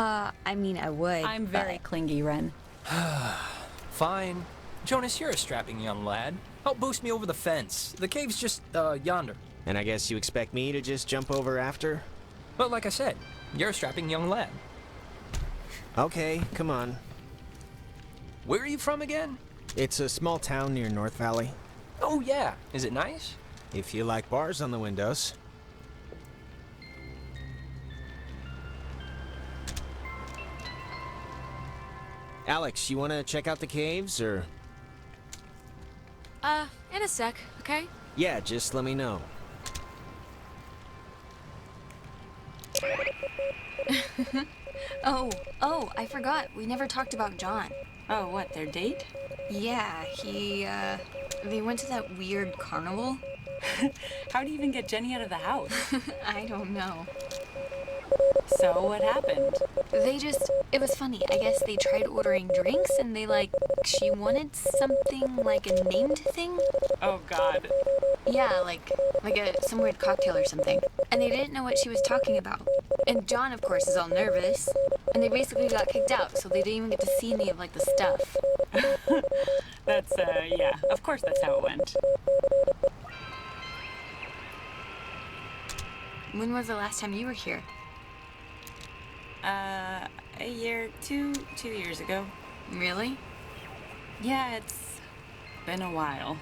I mean, I would. I'm very clingy, Ren. Fine. Jonas, you're a strapping young lad. Help boost me over the fence. The cave's just, yonder. And I guess you expect me to just jump over after? But like I said, you're a strapping young lad. Okay, come on. Where are you from again? It's a small town near North Valley. Oh yeah, is it nice? If you like bars on the windows. Alex, you want to check out the caves, or...? In a sec, okay? Yeah, just let me know. Oh, I forgot. We never talked about John. Oh, what, their date? Yeah, they went to that weird carnival. How do you even get Jenny out of the house? I don't know. So, what happened? It was funny. I guess they tried ordering drinks and she wanted something like a named thing. Oh, God. Yeah, like some weird cocktail or something. And they didn't know what she was talking about. And John, of course, is all nervous. And they basically got kicked out, so they didn't even get to see any of, the stuff. That's, yeah. Of course that's how it went. When was the last time you were here? Two years ago. Really? Yeah, it's been a while.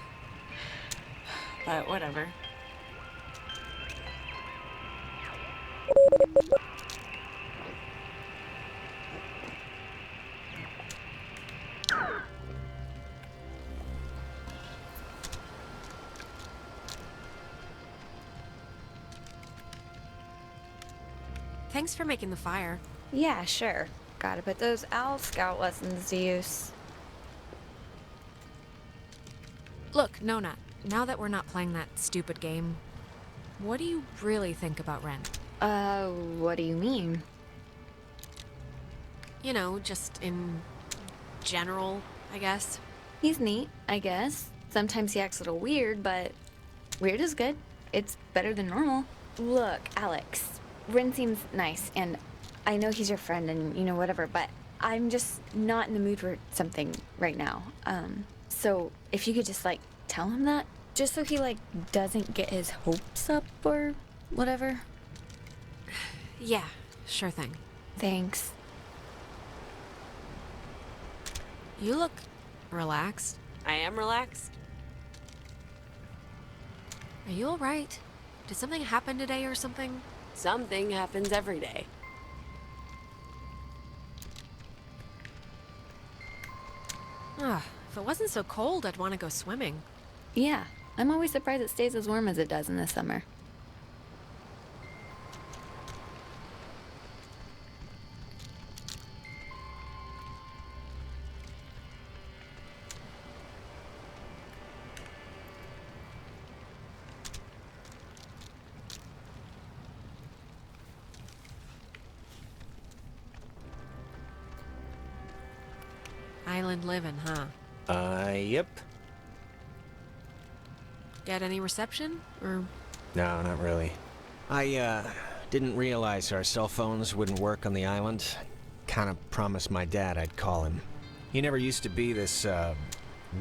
But whatever. Thanks for making the fire. Yeah, sure. Gotta put those Owl Scout lessons to use. Look, Nona, now that we're not playing that stupid game, what do you really think about Ren? What do you mean? You know, just in general, I guess. He's neat, I guess. Sometimes he acts a little weird, but weird is good. It's better than normal. Look, Alex, Ren seems nice, and I know he's your friend and, whatever, but I'm just not in the mood for something right now. So if you could just, tell him that, just so he, doesn't get his hopes up or whatever. Yeah, sure thing. Thanks. You look relaxed. I am relaxed. Are you alright? Did something happen today or something? Something happens every day. Ugh, if it wasn't so cold, I'd want to go swimming. Yeah, I'm always surprised it stays as warm as it does in the summer. Island living, huh? Yep. Get any reception? Or... No, not really. I, didn't realize our cell phones wouldn't work on the island. Kinda promised my dad I'd call him. He never used to be this,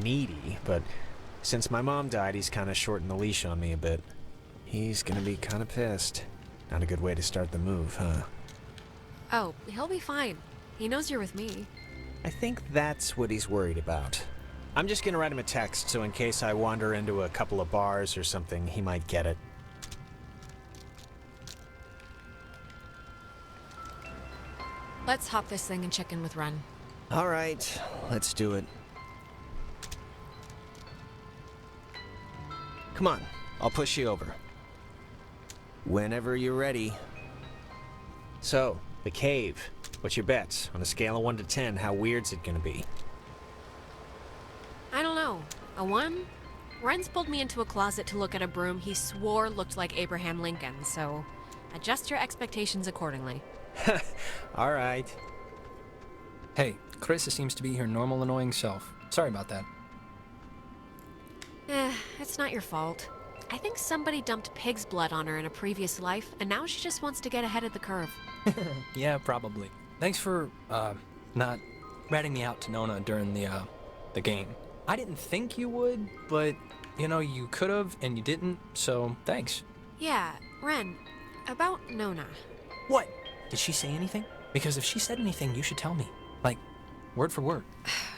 needy, but since my mom died, he's kinda shortened the leash on me a bit. He's gonna be kinda pissed. Not a good way to start the move, huh? Oh, he'll be fine. He knows you're with me. I think that's what he's worried about. I'm just gonna write him a text, so in case I wander into a couple of bars or something, he might get it. Let's hop this thing and check in with Ren. Alright, let's do it. Come on, I'll push you over. Whenever you're ready. So, the cave. What's your bets? On a scale of 1 to 10, how weird's it gonna be? I don't know. A 1? Ren's pulled me into a closet to look at a broom he swore looked like Abraham Lincoln, so adjust your expectations accordingly. Alright. Hey, Carissa seems to be her normal annoying self. Sorry about that. It's not your fault. I think somebody dumped pig's blood on her in a previous life, and now she just wants to get ahead of the curve. Yeah, probably. thanks for, not ratting me out to Nona during the game. I didn't think you would, but, you know, you could've and you didn't, so thanks. Yeah, Ren, about Nona. What? Did she say anything? Because if she said anything, you should tell me. Like, word for word.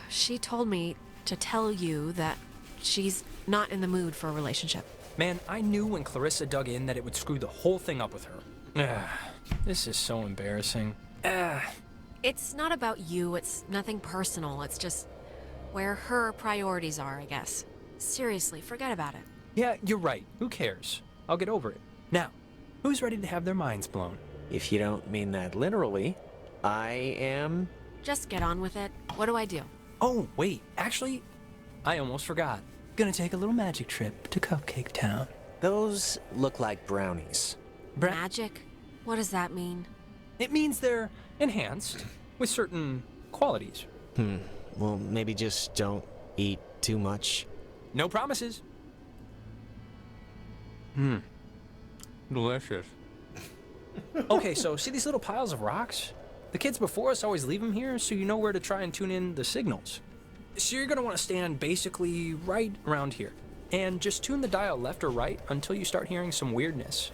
She told me to tell you that she's not in the mood for a relationship. Man, I knew when Clarissa dug in that it would screw the whole thing up with her. This is so embarrassing. It's not about you, it's nothing personal, it's just where her priorities are, I guess. Seriously, forget about it. Yeah, you're right. Who cares? I'll get over it. Now, who's ready to have their minds blown? If you don't mean that literally, I am. Just get on with it. What do I do? Oh, wait, actually, I almost forgot. Gonna take a little magic trip to Cupcake Town. Those look like brownies. Magic? What does that mean? It means they're enhanced with certain qualities. Well, maybe just don't eat too much. No promises. Delicious. Okay, so see these little piles of rocks? The kids before us always leave them here so you know where to try and tune in the signals. So you're gonna want to stand basically right around here and just tune the dial left or right until you start hearing some weirdness.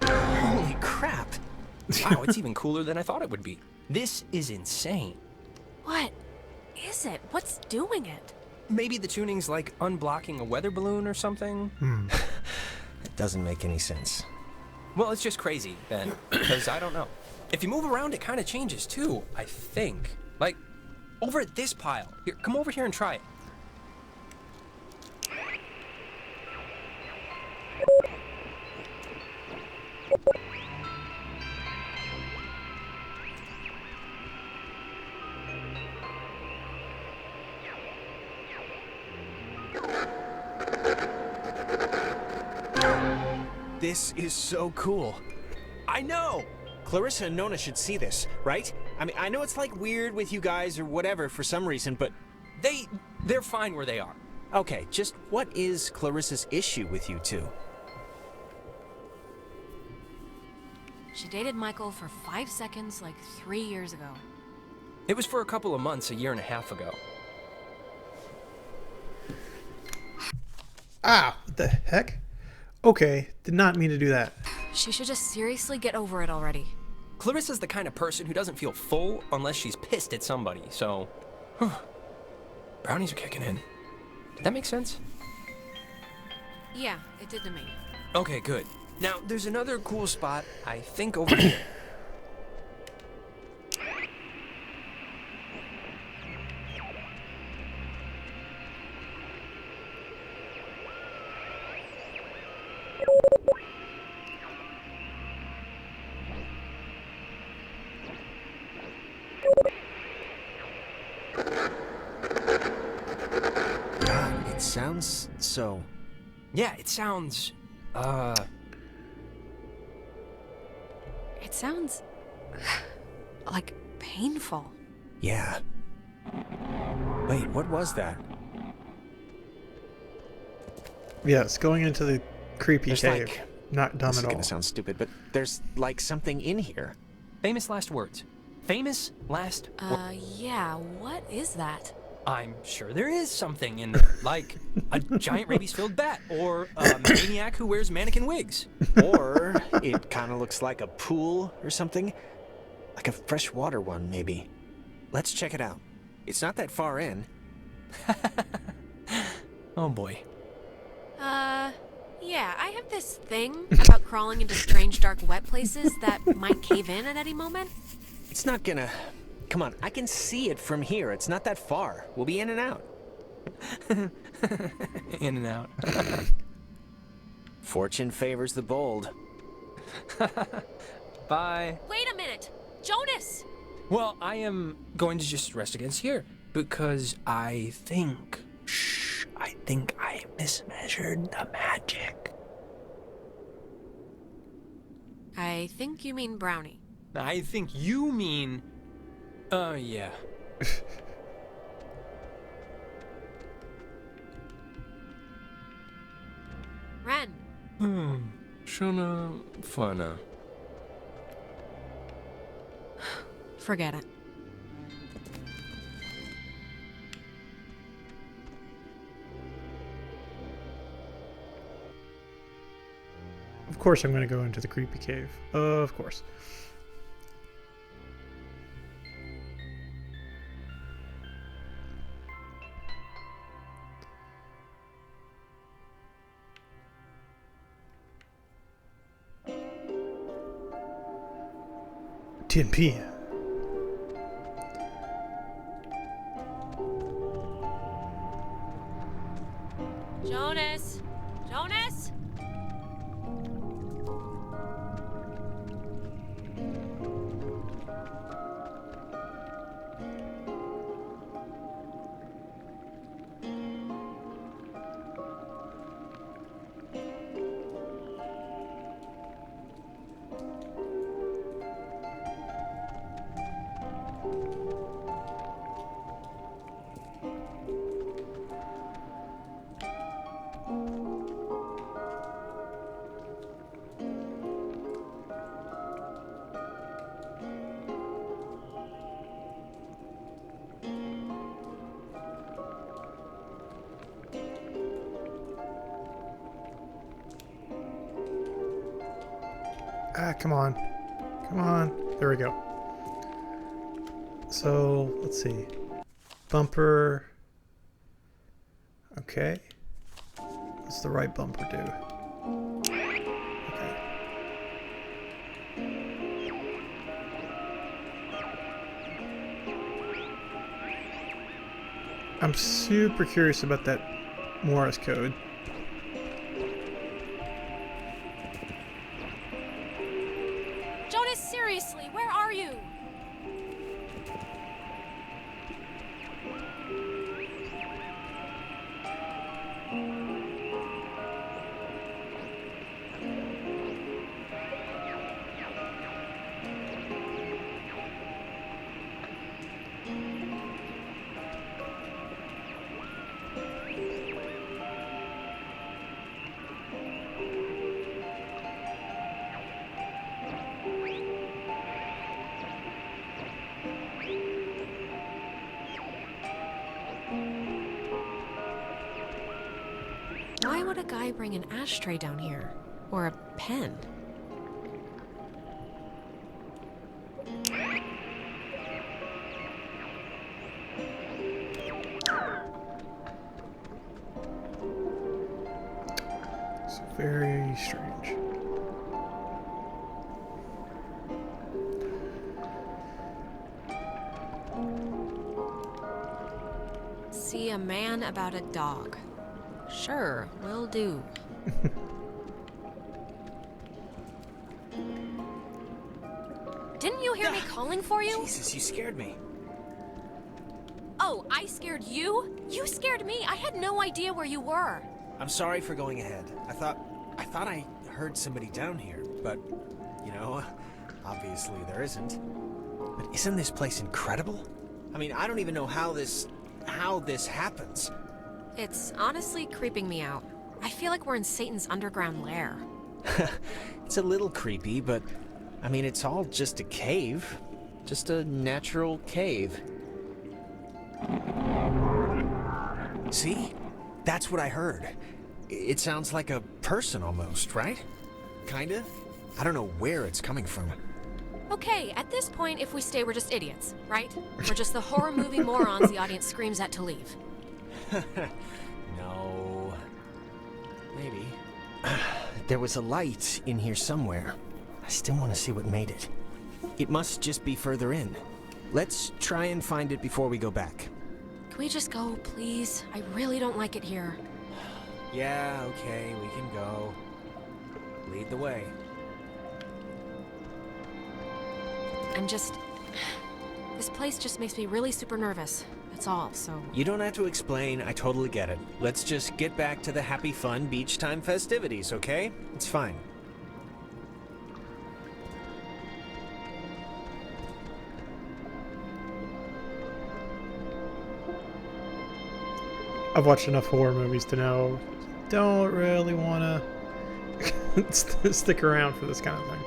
Holy crap! Wow, it's even cooler than I thought it would be. This is insane. What is it? What's doing it? Maybe the tuning's like unblocking a weather balloon or something? It doesn't make any sense. Well, it's just crazy, then, because I don't know. If you move around, it kind of changes, too, I think. Like, over at this pile. Here, come over here and try it. This is so cool. I know! Clarissa and Nona should see this, right? I mean, I know it's like weird with you guys or whatever for some reason, but... They're fine where they are. Okay, just what is Clarissa's issue with you two? She dated Michael for 5 seconds like 3 years ago. It was for a couple of months, a year and a half ago. Ah, what the heck? Okay, did not mean to do that. She should just seriously get over it already. Clarissa's the kind of person who doesn't feel full unless she's pissed at somebody, so... Brownies are kicking in. Did that make sense? Yeah, it did to me. Okay, good. Now, there's another cool spot, I think, over here. God, it sounds so... Yeah, it sounds... It sounds like painful. Yeah. Wait, what was that? Yeah, it's going into the creepy There's cave. like- Not dumb This is at all. gonna sound stupid, but there's like something in here. Famous last words. Famous last words. Yeah, what is that? I'm sure there is something in there, like a giant rabies-filled bat, or a maniac who wears mannequin wigs. Or it kind of looks like a pool or something. Like a freshwater one, maybe. Let's check it out. It's not that far in. Oh boy. Yeah, I have this thing about crawling into strange, dark, wet places that might cave in at any moment. It's not gonna... Come on, I can see it from here. It's not that far. We'll be in and out. In and out. Fortune favors the bold. Bye. Wait a minute! Jonas! Well, I am going to just rest against here because I think I mismeasured the magic. I think you mean brownie. I think you mean... yeah. Ren, Shona Fana. forget it. Of course I'm going to go into the creepy cave. Of course. TNP. Jonas! Jonas! Ah, come on. Come on. There we go. So, let's see. Bumper. Okay. What's the right bumper do? Okay. I'm super curious about that Morse code. Jonas, seriously, where are you? Why would a guy bring an ashtray down here? Or a pen? It's very strange. See a man about a dog. Sure, will do. Didn't you hear me calling for you? Jesus, you scared me. Oh, I scared you? You scared me. I had no idea where you were. I'm sorry for going ahead. I thought I heard somebody down here, but, you know, obviously there isn't. But isn't this place incredible? I mean, I don't even know how this happens. It's honestly creeping me out. I feel like we're in Satan's underground lair. It's a little creepy, but, I mean, it's all just a cave. Just a natural cave. See? That's what I heard. It sounds like a person almost, right? Kinda? I don't know where it's coming from. Okay, at this point, if we stay, we're just idiots, right? We're just the horror movie morons the audience screams at to leave. No. Maybe. There was a light in here somewhere. I still want to see what made it. It must just be further in. Let's try and find it before we go back. Can we just go, please? I really don't like it here. Yeah, okay, we can go. Lead the way. This place just makes me really super nervous. That's all, so... You don't have to explain, I totally get it. Let's just get back to the happy, fun beach time festivities, okay? It's fine. I've watched enough horror movies to know don't really want to stick around for this kind of thing.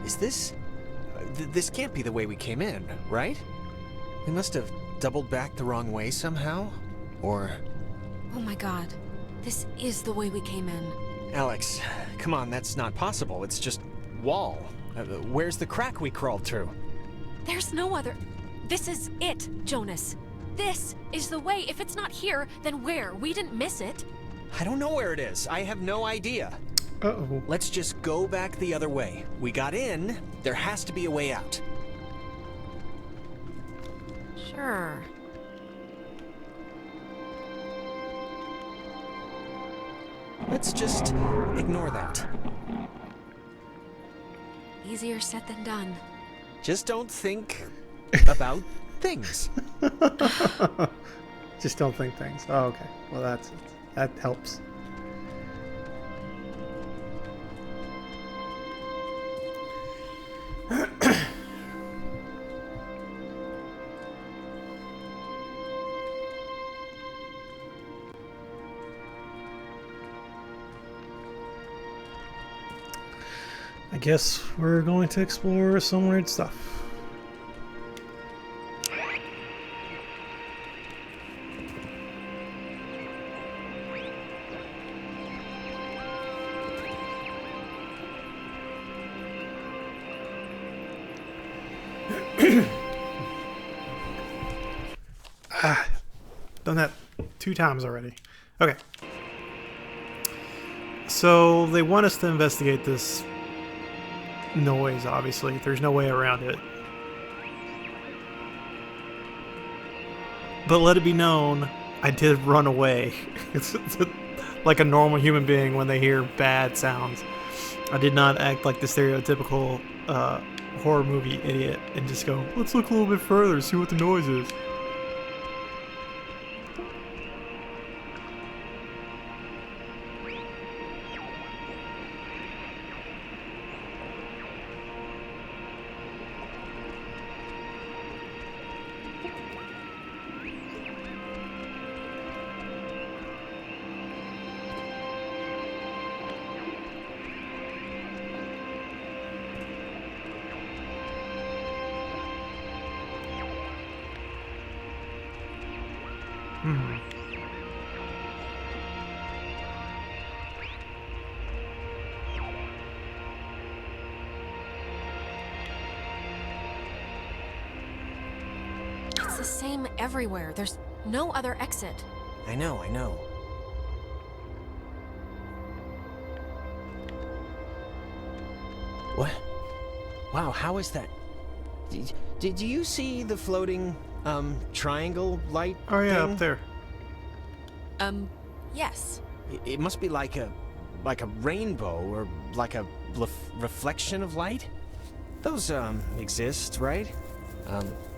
Is this... this can't be the way we came in, right? We must have doubled back the wrong way somehow? Or... Oh my god. This is the way we came in. Alex, come on, that's not possible. It's just... wall. Where's the crack we crawled through? There's no other... This is it, Jonas. This is the way. If it's not here, then where? We didn't miss it. I don't know where it is. I have no idea. Uh-oh. Let's just go back the other way. We got in. There has to be a way out. Sure. Let's just ignore that. Easier said than done. Just don't think about things. Just don't think things. Oh, okay. Well, that helps. I guess we're going to explore some weird stuff. Done that 2 times already. Okay. So they want us to investigate this noise, obviously. There's no way around it. But let it be known, I did run away. It's like a normal human being when they hear bad sounds. I did not act like the stereotypical horror movie idiot and just go, let's look a little bit further, see what the noise is. It's the same everywhere. There's no other exit. I know, I know. What? Wow, how is that? Did you see the floating, triangle light Oh yeah, thing? up there. Yes. It must be like a rainbow or like a reflection of light. Those exist, right?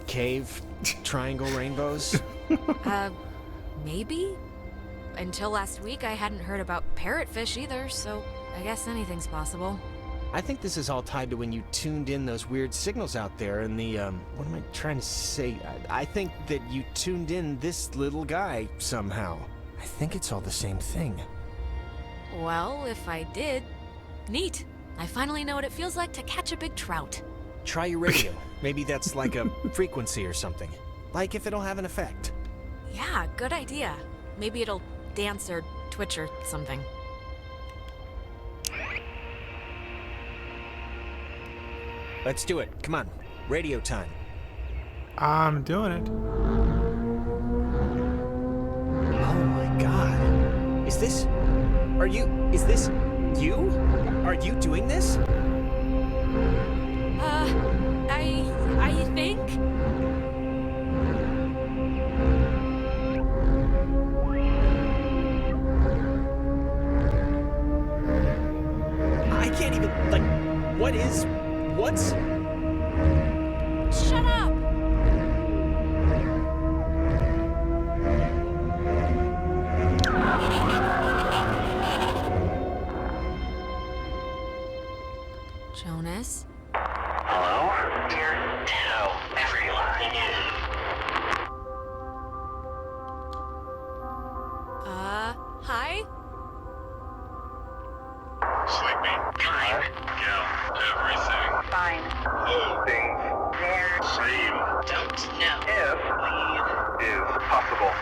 Cave triangle rainbows. Maybe? Until last week, I hadn't heard about parrotfish either, so I guess anything's possible. I think this is all tied to when you tuned in those weird signals out there in the, what am I trying to say? I think that you tuned in this little guy somehow. I think it's all the same thing. Well, if I did, neat. I finally know what it feels like to catch a big trout. Try your radio. Maybe that's like a frequency or something. Like if it'll have an effect. Yeah, good idea. Maybe it'll dance or twitch or something. Let's do it. Come on. Radio time. I'm doing it. Oh my god. Is this you? Are you doing this? I think? I can't even, what's... Shut up! Jonas? Hello? Dear, tell everyone. Hi? Sleeping. Time. Yeah, everything. Fine. Things. They're same. Don't know. If leave is possible.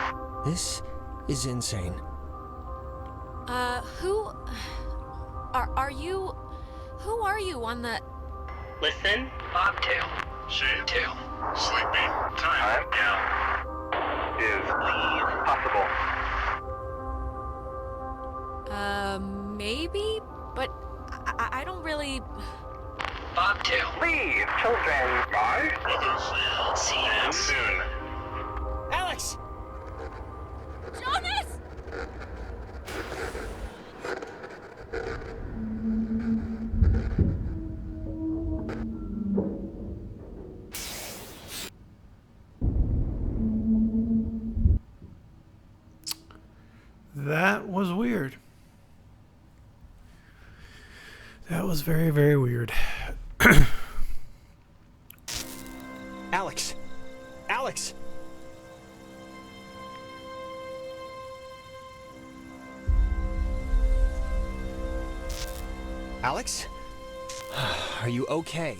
This is insane. Who... Who are you on the... Listen. Bob 2. Shade 2. Sleeping. Time. Yeah. Is leave possible. Maybe? But I don't really... Bob 2. Leave, children. Bye. Others will see you soon. Alex! Jonas! That was weird. That was very, very weird. Alex! Alex! Alex? Are you okay?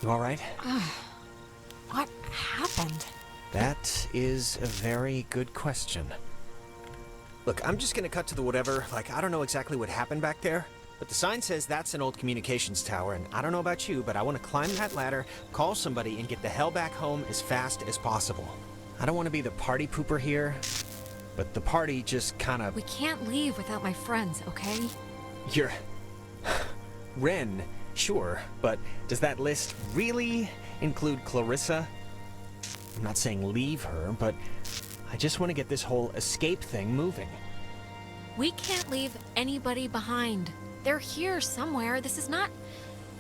You alright? What happened? That is a very good question. Look, I'm just gonna cut to the whatever. Like, I don't know exactly what happened back there, but the sign says that's an old communications tower, and I don't know about you, but I want to climb that ladder, call somebody, and get the hell back home as fast as possible. I don't want to be the party pooper here, but the party just kind of... We can't leave without my friends, okay? You're... Ren, sure, but does that list really include Clarissa? I'm not saying leave her, but I just want to get this whole escape thing moving. We can't leave anybody behind. They're here somewhere. This is not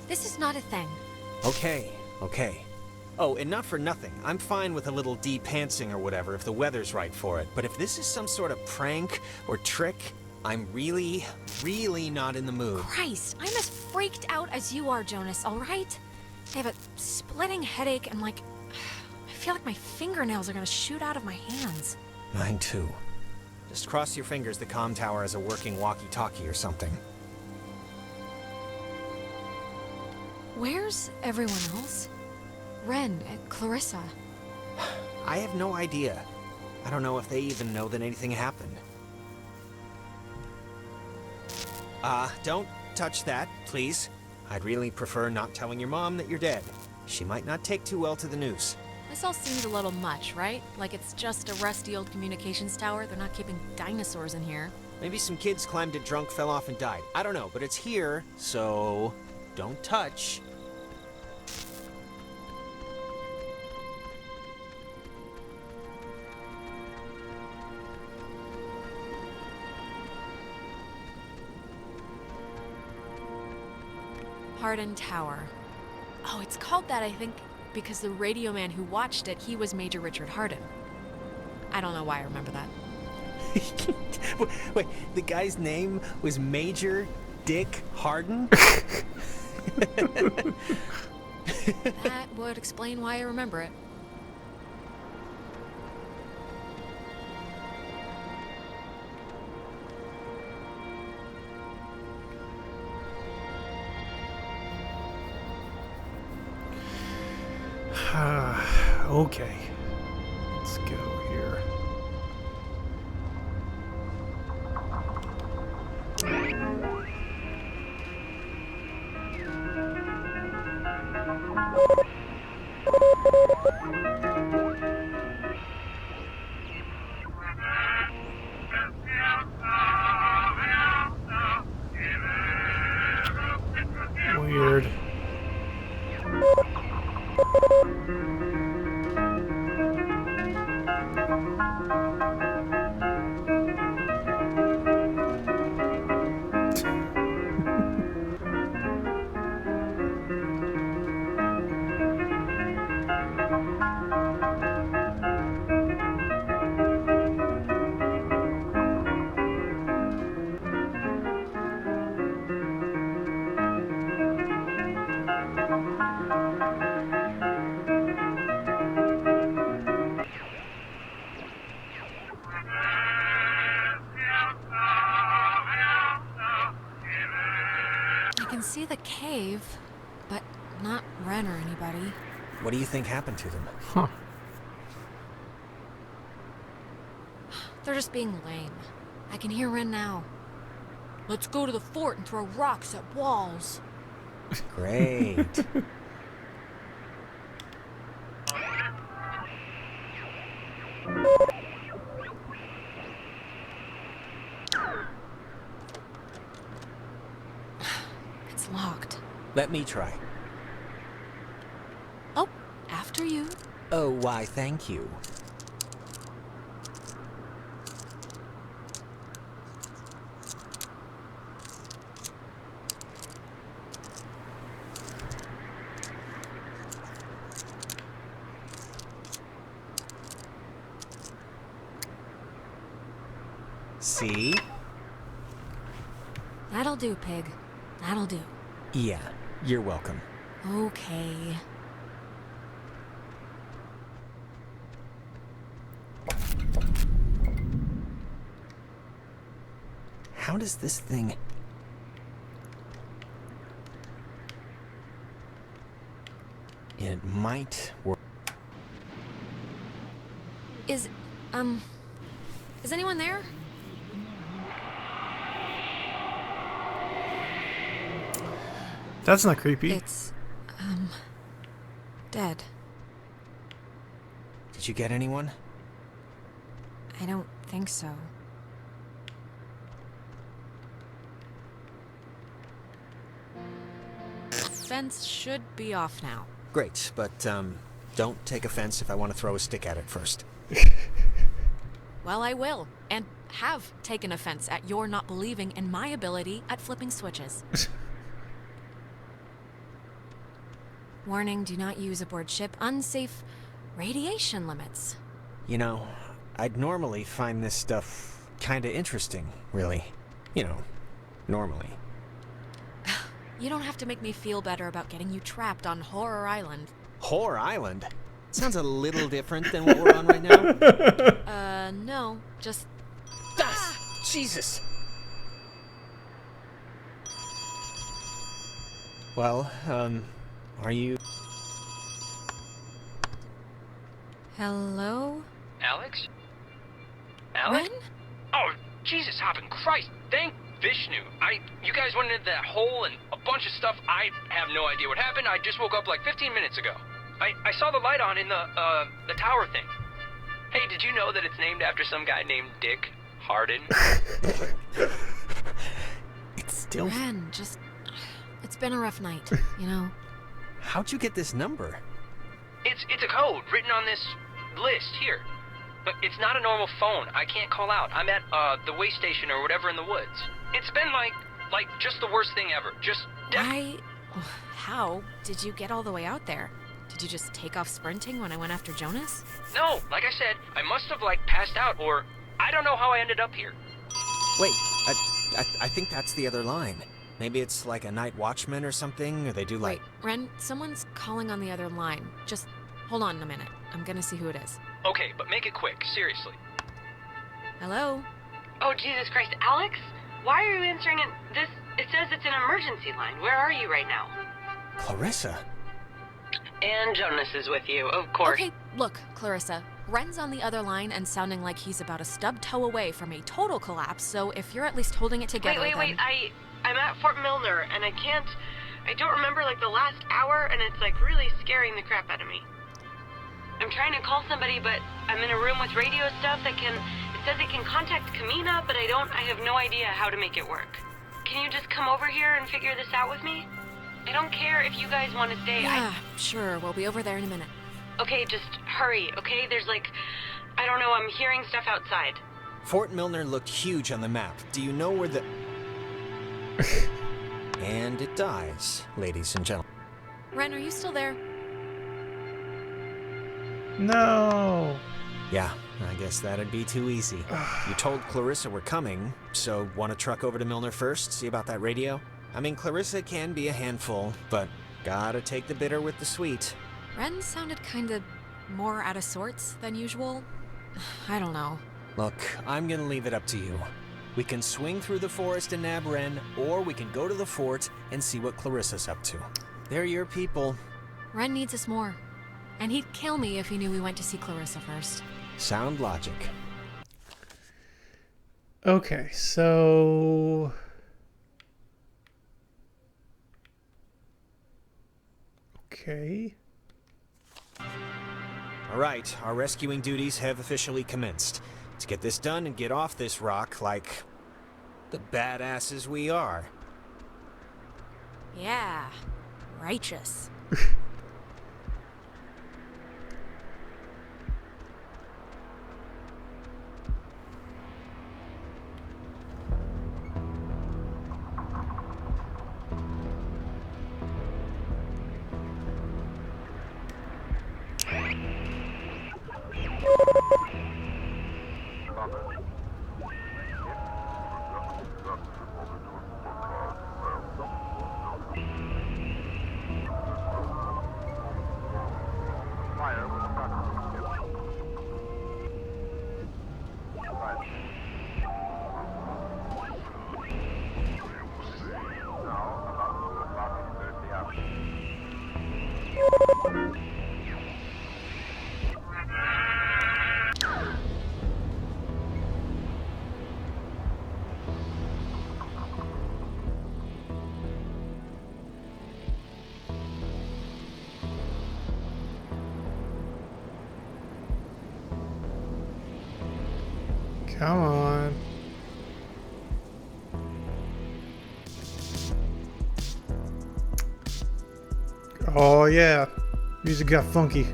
a thing. Okay, okay. Oh, and not for nothing. I'm fine with a little de-pantsing or whatever if the weather's right for it. But if this is some sort of prank or trick, I'm really, really not in the mood. Christ, I'm as freaked out as you are, Jonas, all right? I have a splitting headache and I feel like my fingernails are gonna shoot out of my hands. Mine too. Just cross your fingers the comm tower has a working walkie-talkie or something. Where's everyone else? Ren, Clarissa. I have no idea. I don't know if they even know that anything happened. Don't touch that, please. I'd really prefer not telling your mom that you're dead. She might not take too well to the news. This all seems a little much, right? Like it's just a rusty old communications tower. They're not keeping dinosaurs in here. Maybe some kids climbed it drunk, fell off, and died. I don't know, but it's here, so don't touch. Hardin Tower. Oh, it's called that, I think, because the radio man who watched it, he was Major Richard Hardin. I don't know why I remember that. Wait, the guy's name was Major Dick Hardin? That would explain why I remember it. Okay. Let's go here. Weird. I can see the cave, but not Ren or anybody. What do you think happened to them? Huh. They're just being lame. I can hear Ren now. Let's go to the fort and throw rocks at walls. Great. It's locked. Let me try. Oh, after you. Oh, why, thank you. See? That'll do, pig. That'll do. Yeah, you're welcome. Okay. How does this thing... It might work. Is anyone there? That's not creepy. It's, dead. Did you get anyone? I don't think so. Fence should be off now. Great, but, don't take offense if I want to throw a stick at it first. Well, I will, and have taken offense at your not believing in my ability at flipping switches. Warning, do not use aboard ship. Unsafe radiation limits. You know, I'd normally find this stuff kinda interesting, really. You know, normally. You don't have to make me feel better about getting you trapped on Horror Island. Whore Island? Sounds a little different than what we're on right now. No, just... Ah, Jesus! Well, are you... Hello? Alex? Alex? Ren? Oh, Jesus hopping Christ. Thank Vishnu. You guys went into that hole and a bunch of stuff. I have no idea what happened. I just woke up like 15 minutes ago. I saw the light on in the tower thing. Hey, did you know that it's named after some guy named Dick Harden? It's still... Ren, just... It's been a rough night, you know? How'd you get this number? It's a code written on this list here. But it's not a normal phone. I can't call out. I'm at the way station or whatever in the woods. It's been like just the worst thing ever. Just How did you get all the way out there? Did you just take off sprinting when I went after Jonas? No, like I said, I must have passed out, or I don't know how I ended up here. Wait, I think that's the other line. Maybe it's like a night watchman or something, or they do like... Wait, Ren, someone's calling on the other line. Just hold on a minute. I'm gonna see who it is. Okay, but make it quick, seriously. Hello? Oh, Jesus Christ, Alex? Why are you answering it? It says it's an emergency line. Where are you right now? Clarissa? And Jonas is with you, of course. Okay, look, Clarissa. Ren's on the other line and sounding like he's about a stub toe away from a total collapse, so if you're at least holding it together, Wait, then... I'm at Fort Milner, and I don't remember, the last hour, and it's, really scaring the crap out of me. I'm trying to call somebody, but I'm in a room with radio stuff it says it can contact Kamina, but I have no idea how to make it work. Can you just come over here and figure this out with me? I don't care if you guys want to stay. Yeah, sure, we'll be over there in a minute. Okay, just hurry, okay? There's I don't know, I'm hearing stuff outside. Fort Milner looked huge on the map. Do you know where the... And it dies, ladies and gentlemen. Ren, are you still there? No. Yeah, I guess that'd be too easy. You told Clarissa we're coming, so want to truck over to Milner first, see about that radio? I mean, Clarissa can be a handful, but gotta take the bitter with the sweet. Ren sounded kinda more out of sorts than usual. I don't know. Look, I'm gonna leave it up to you. We can swing through the forest and nab Ren, or we can go to the fort and see what Clarissa's up to. They're your people. Ren needs us more. And he'd kill me if he knew we went to see Clarissa first. Sound logic. Okay, so... Okay. All right, our rescuing duties have officially commenced. Let's get this done and get off this rock like the badasses we are. Yeah, righteous. Come on. Oh yeah, music got funky.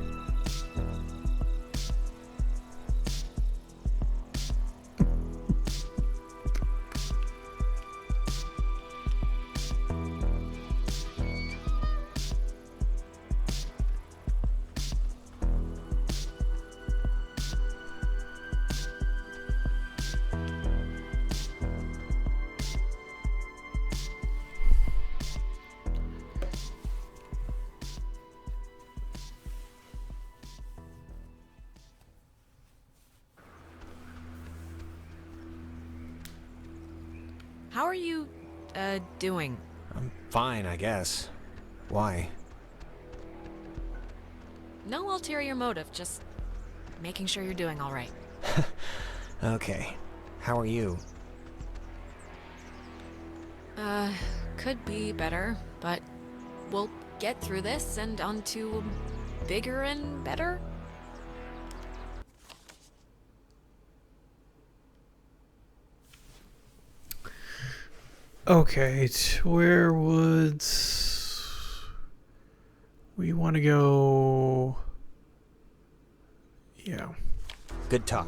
How are you, doing? I'm fine, I guess. Why? No ulterior motive, just making sure you're doing all right. Okay. How are you? Could be better, but we'll get through this and on to bigger and better. Okay, where woods? We want to go. Yeah. Good talk.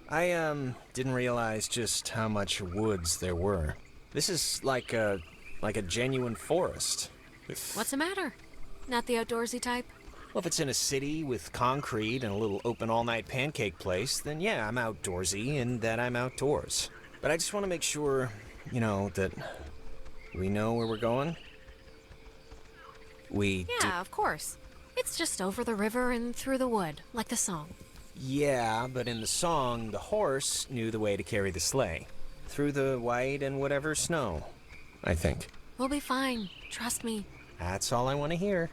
I didn't realize just how much woods there were. This is like a genuine forest. What's the matter? Not the outdoorsy type? Well, if it's in a city with concrete and a little open all-night pancake place, then yeah, I'm outdoorsy and that I'm outdoors. But I just want to make sure, that we know where we're going. Yeah, of course. It's just over the river and through the wood, like the song. Yeah, but in the song, the horse knew the way to carry the sleigh. Through the white and whatever snow, I think. We'll be fine. Trust me. That's all I want to hear.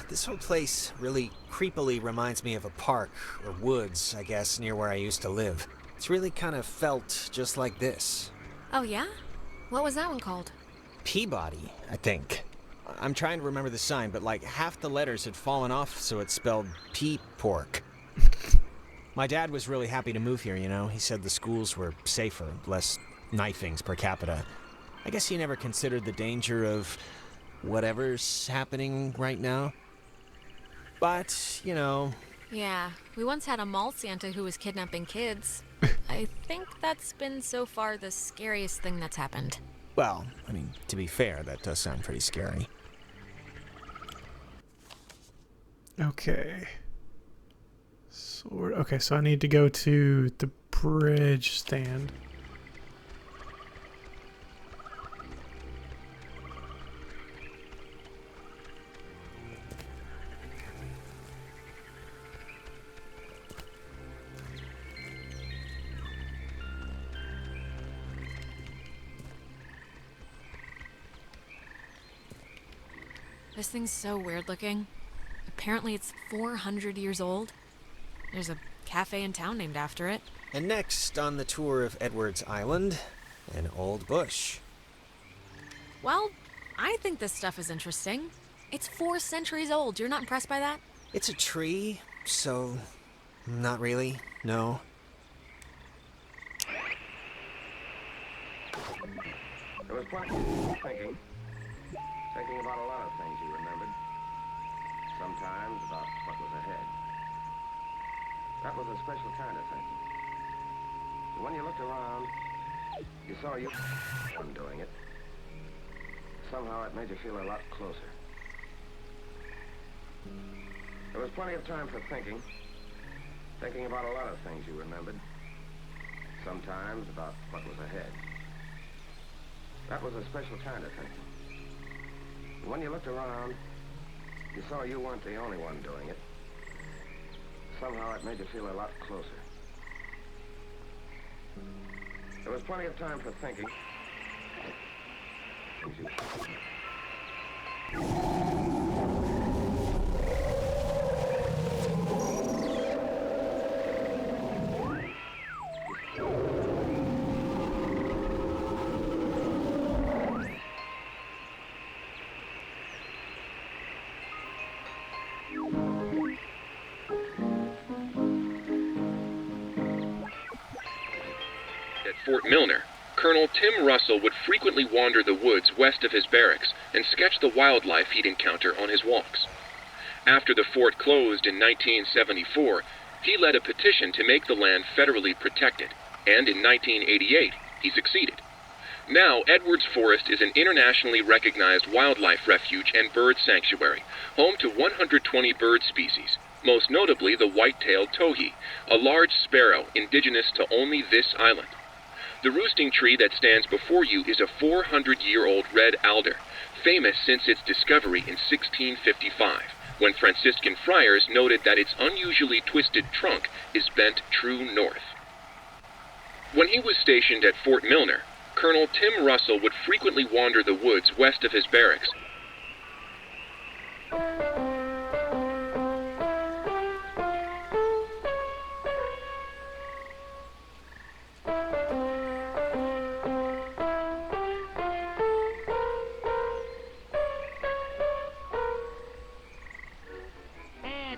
This whole place really creepily reminds me of a park, or woods, I guess, near where I used to live. It's really kind of felt just like this. Oh, yeah? What was that one called? Peabody, I think. I'm trying to remember the sign, but like half the letters had fallen off, so it spelled pork. My dad was really happy to move here, He said the schools were safer, less knifings per capita. I guess he never considered the danger of whatever's happening right now. But, Yeah, we once had a mall Santa who was kidnapping kids. I think that's been so far the scariest thing that's happened. Well, to be fair, that does sound pretty scary. Okay. Okay, so I need to go to the bridge stand. This thing's so weird looking. Apparently it's 400 years old. There's a cafe in town named after it. And next on the tour of Edwards Island, an old bush. Well, I think this stuff is interesting. It's 4 centuries old. You're not impressed by that? It's a tree, so not really, no. There was plenty of thinking about a lot of things you remembered. Sometimes about what was ahead. That was a special kind of thinking. When you looked around, you saw you doing it. Somehow it made you feel a lot closer. There was plenty of time for thinking about a lot of things you remembered. Sometimes about what was ahead. That was a special kind of thinking. When you looked around, you saw you weren't the only one doing it. Somehow it made you feel a lot closer. There was plenty of time for thinking. At Fort Milner, Colonel Tim Russell would frequently wander the woods west of his barracks and sketch the wildlife he'd encounter on his walks. After the fort closed in 1974, he led a petition to make the land federally protected, and in 1988, he succeeded. Now, Edwards Forest is an internationally recognized wildlife refuge and bird sanctuary, home to 120 bird species, most notably the white-tailed towhee, a large sparrow indigenous to only this island. The roosting tree that stands before you is a 400-year-old red alder, famous since its discovery in 1655, when Franciscan friars noted that its unusually twisted trunk is bent true north. When he was stationed at Fort Milner, Colonel Tim Russell would frequently wander the woods west of his barracks. What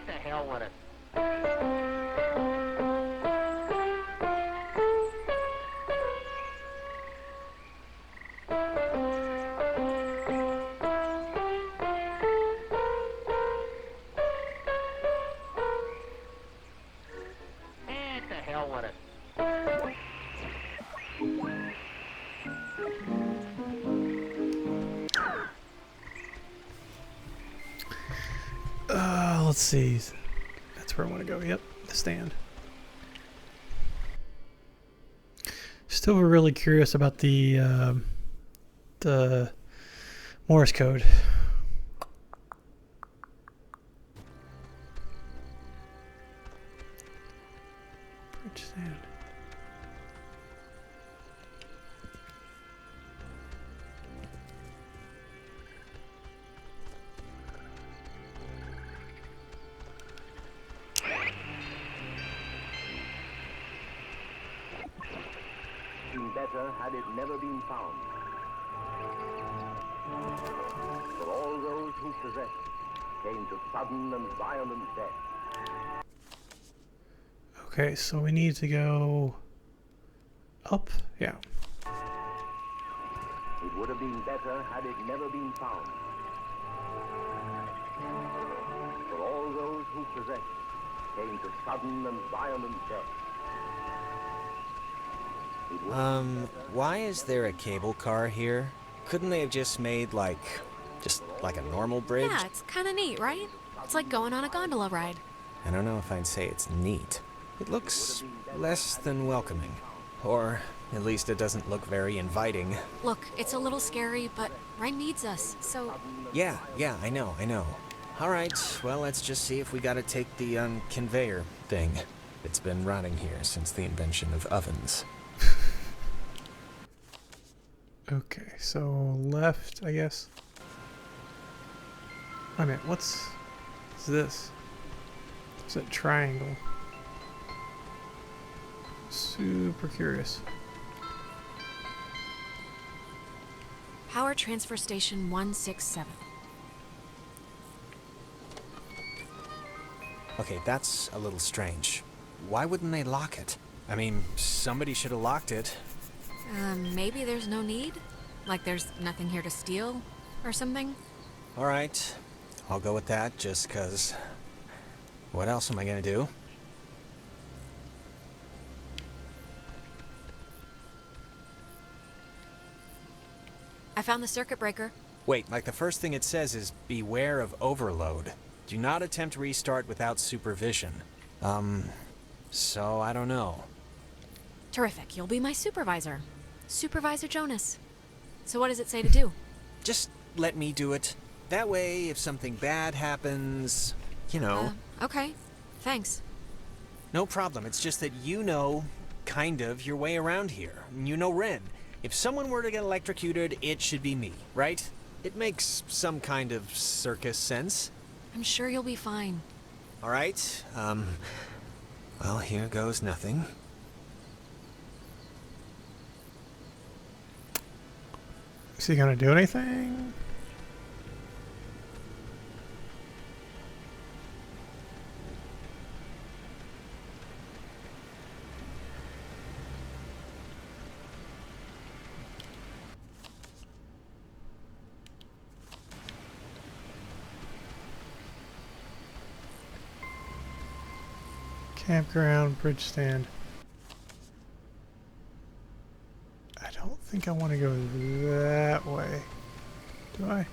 the hell with it? What the hell with it? Let's see. That's where I want to go. Yep, the stand. Still really curious about the Morse code. Bridge stand. Been better had it never been found. For all those who possessed came to sudden and violent death. Okay, so we need to go up. Yeah. It would have been better had it never been found. For all those who possessed came to sudden and violent death. Why is there a cable car here? Couldn't they have just made, like a normal bridge? Yeah, it's kind of neat, right? It's like going on a gondola ride. I don't know if I'd say it's neat. It looks less than welcoming. Or, at least it doesn't look very inviting. Look, it's a little scary, but Ryan needs us, so... Yeah, I know. Alright, well, let's just see if we gotta take the, conveyor thing. It's been running here since the invention of ovens. Okay, so left, I guess. Wait a minute, what's this? It's a triangle. Super curious. Power Transfer Station 167. Okay, that's a little strange. Why wouldn't they lock it? I mean, somebody should have locked it. Maybe there's no need? Like there's nothing here to steal or something? Alright, I'll go with that just 'cause... What else am I gonna do? I found the circuit breaker. Wait, like the first thing it says is beware of overload. Do not attempt restart without supervision. So I don't know. Terrific, you'll be my supervisor. Supervisor Jonas. So what does it say to do? Just let me do it. That way, if something bad happens, you know. Okay. Thanks. No problem. It's just that you know, kind of, your way around here. You know Ren. If someone were to get electrocuted, it should be me, right? It makes some kind of circus sense. I'm sure you'll be fine. All right. Well, here goes nothing. Is he gonna do anything? Campground, bridge stand. I don't think I want to go that way. Do I?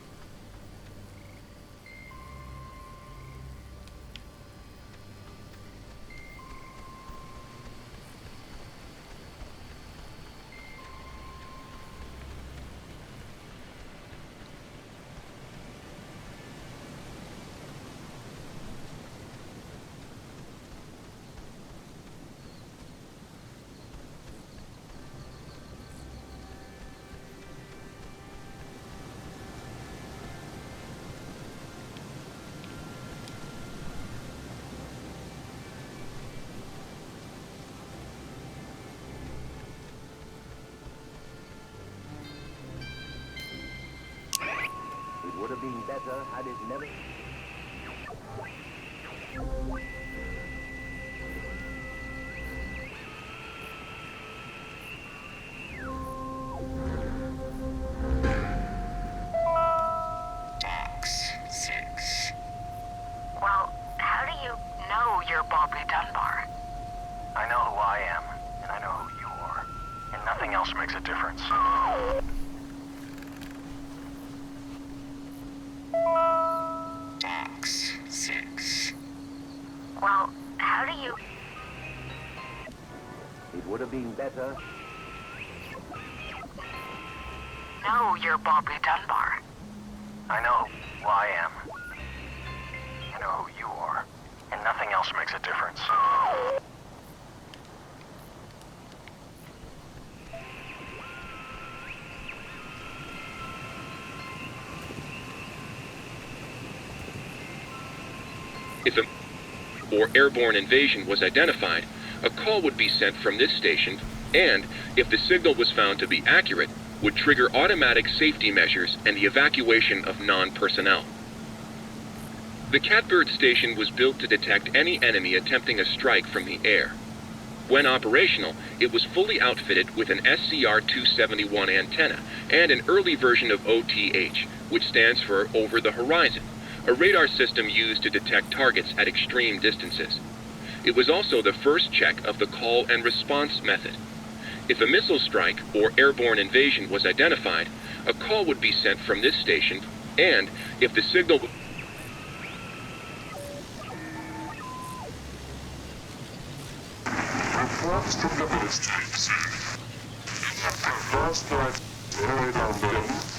been better had it never... Well, how do you know you're Bobby Dunbar? I know who I am, and I know who you are. And nothing else makes a difference. Box 6. Well, how do you... It would have been better. know you're Bobby Dunbar? I know who I am. I know who you are. And nothing else makes a difference. If a or airborne invasion was identified, a call would be sent from this station and, if the signal was found to be accurate, would trigger automatic safety measures and the evacuation of non-personnel. The Catbird station was built to detect any enemy attempting a strike from the air. When operational, it was fully outfitted with an SCR-271 antenna and an early version of OTH, which stands for Over the Horizon, a radar system used to detect targets at extreme distances. It was also the first check of the call and response method. If a missile strike or airborne invasion was identified, a call would be sent from this station, and if the signal... Reports from the ministries. First night, buried on them.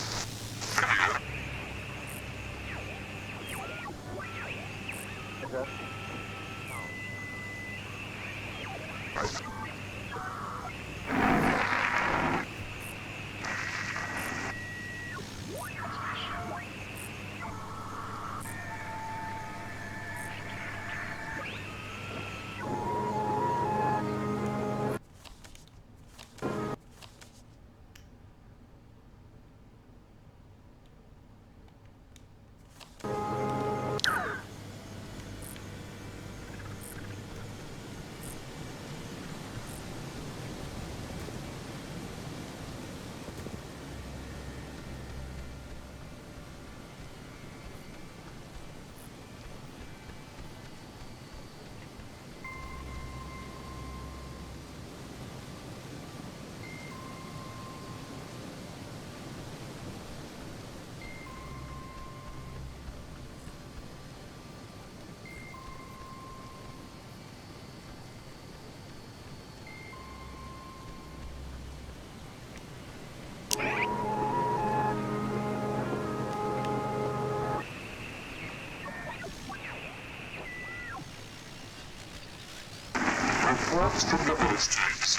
Reports from the ministries.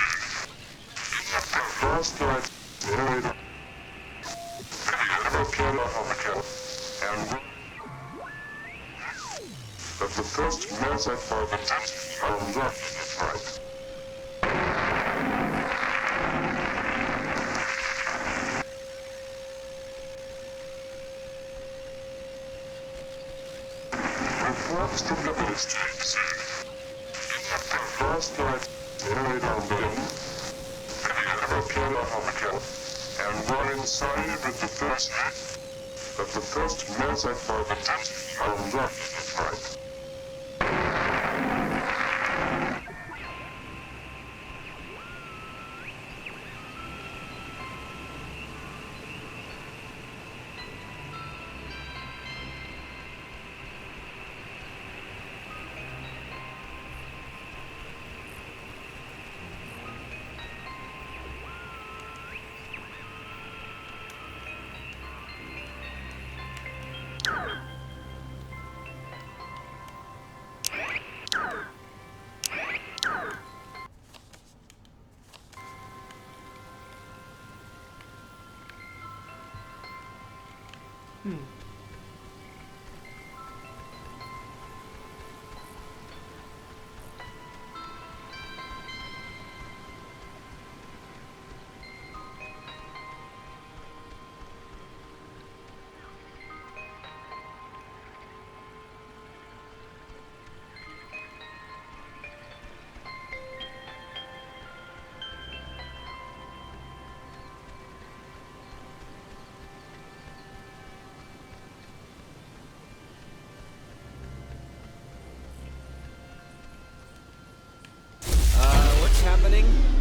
First night, buried. Appeared on the camp, and that the first message for the test are not right. Reports from the ministries. First night, buried on them, appeared on the camp, and were inside with the first, that the first message for the test are not right.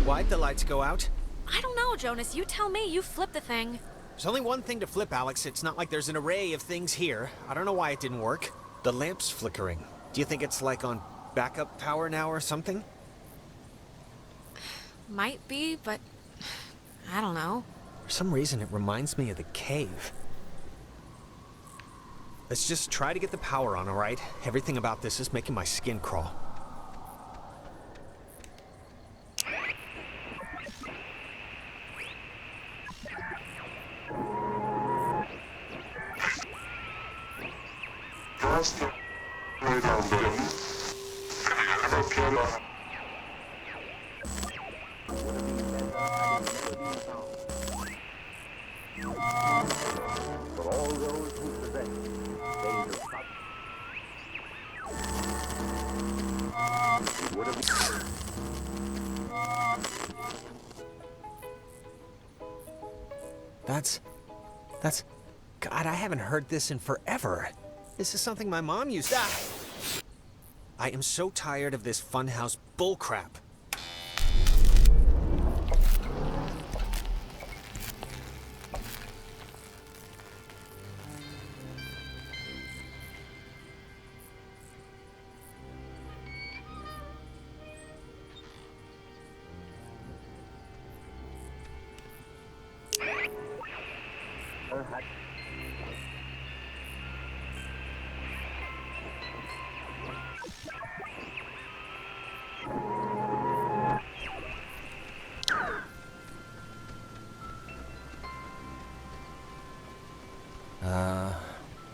Why'd the lights go out? I don't know, Jonas. You tell me. You flip the thing. There's only one thing to flip, Alex. It's not like there's an array of things here. I don't know why it didn't work. The lamp's flickering. Do you think it's like on backup power now or something? Might be, but I don't know. For some reason, it reminds me of the cave. Let's just try to get the power on, all right? Everything about this is making my skin crawl. First, lay down, then. Have you ever played a... For all those who possess danger it would have That's... God, I haven't heard this in forever. This is something my mom used to... I am so tired of this funhouse bullcrap.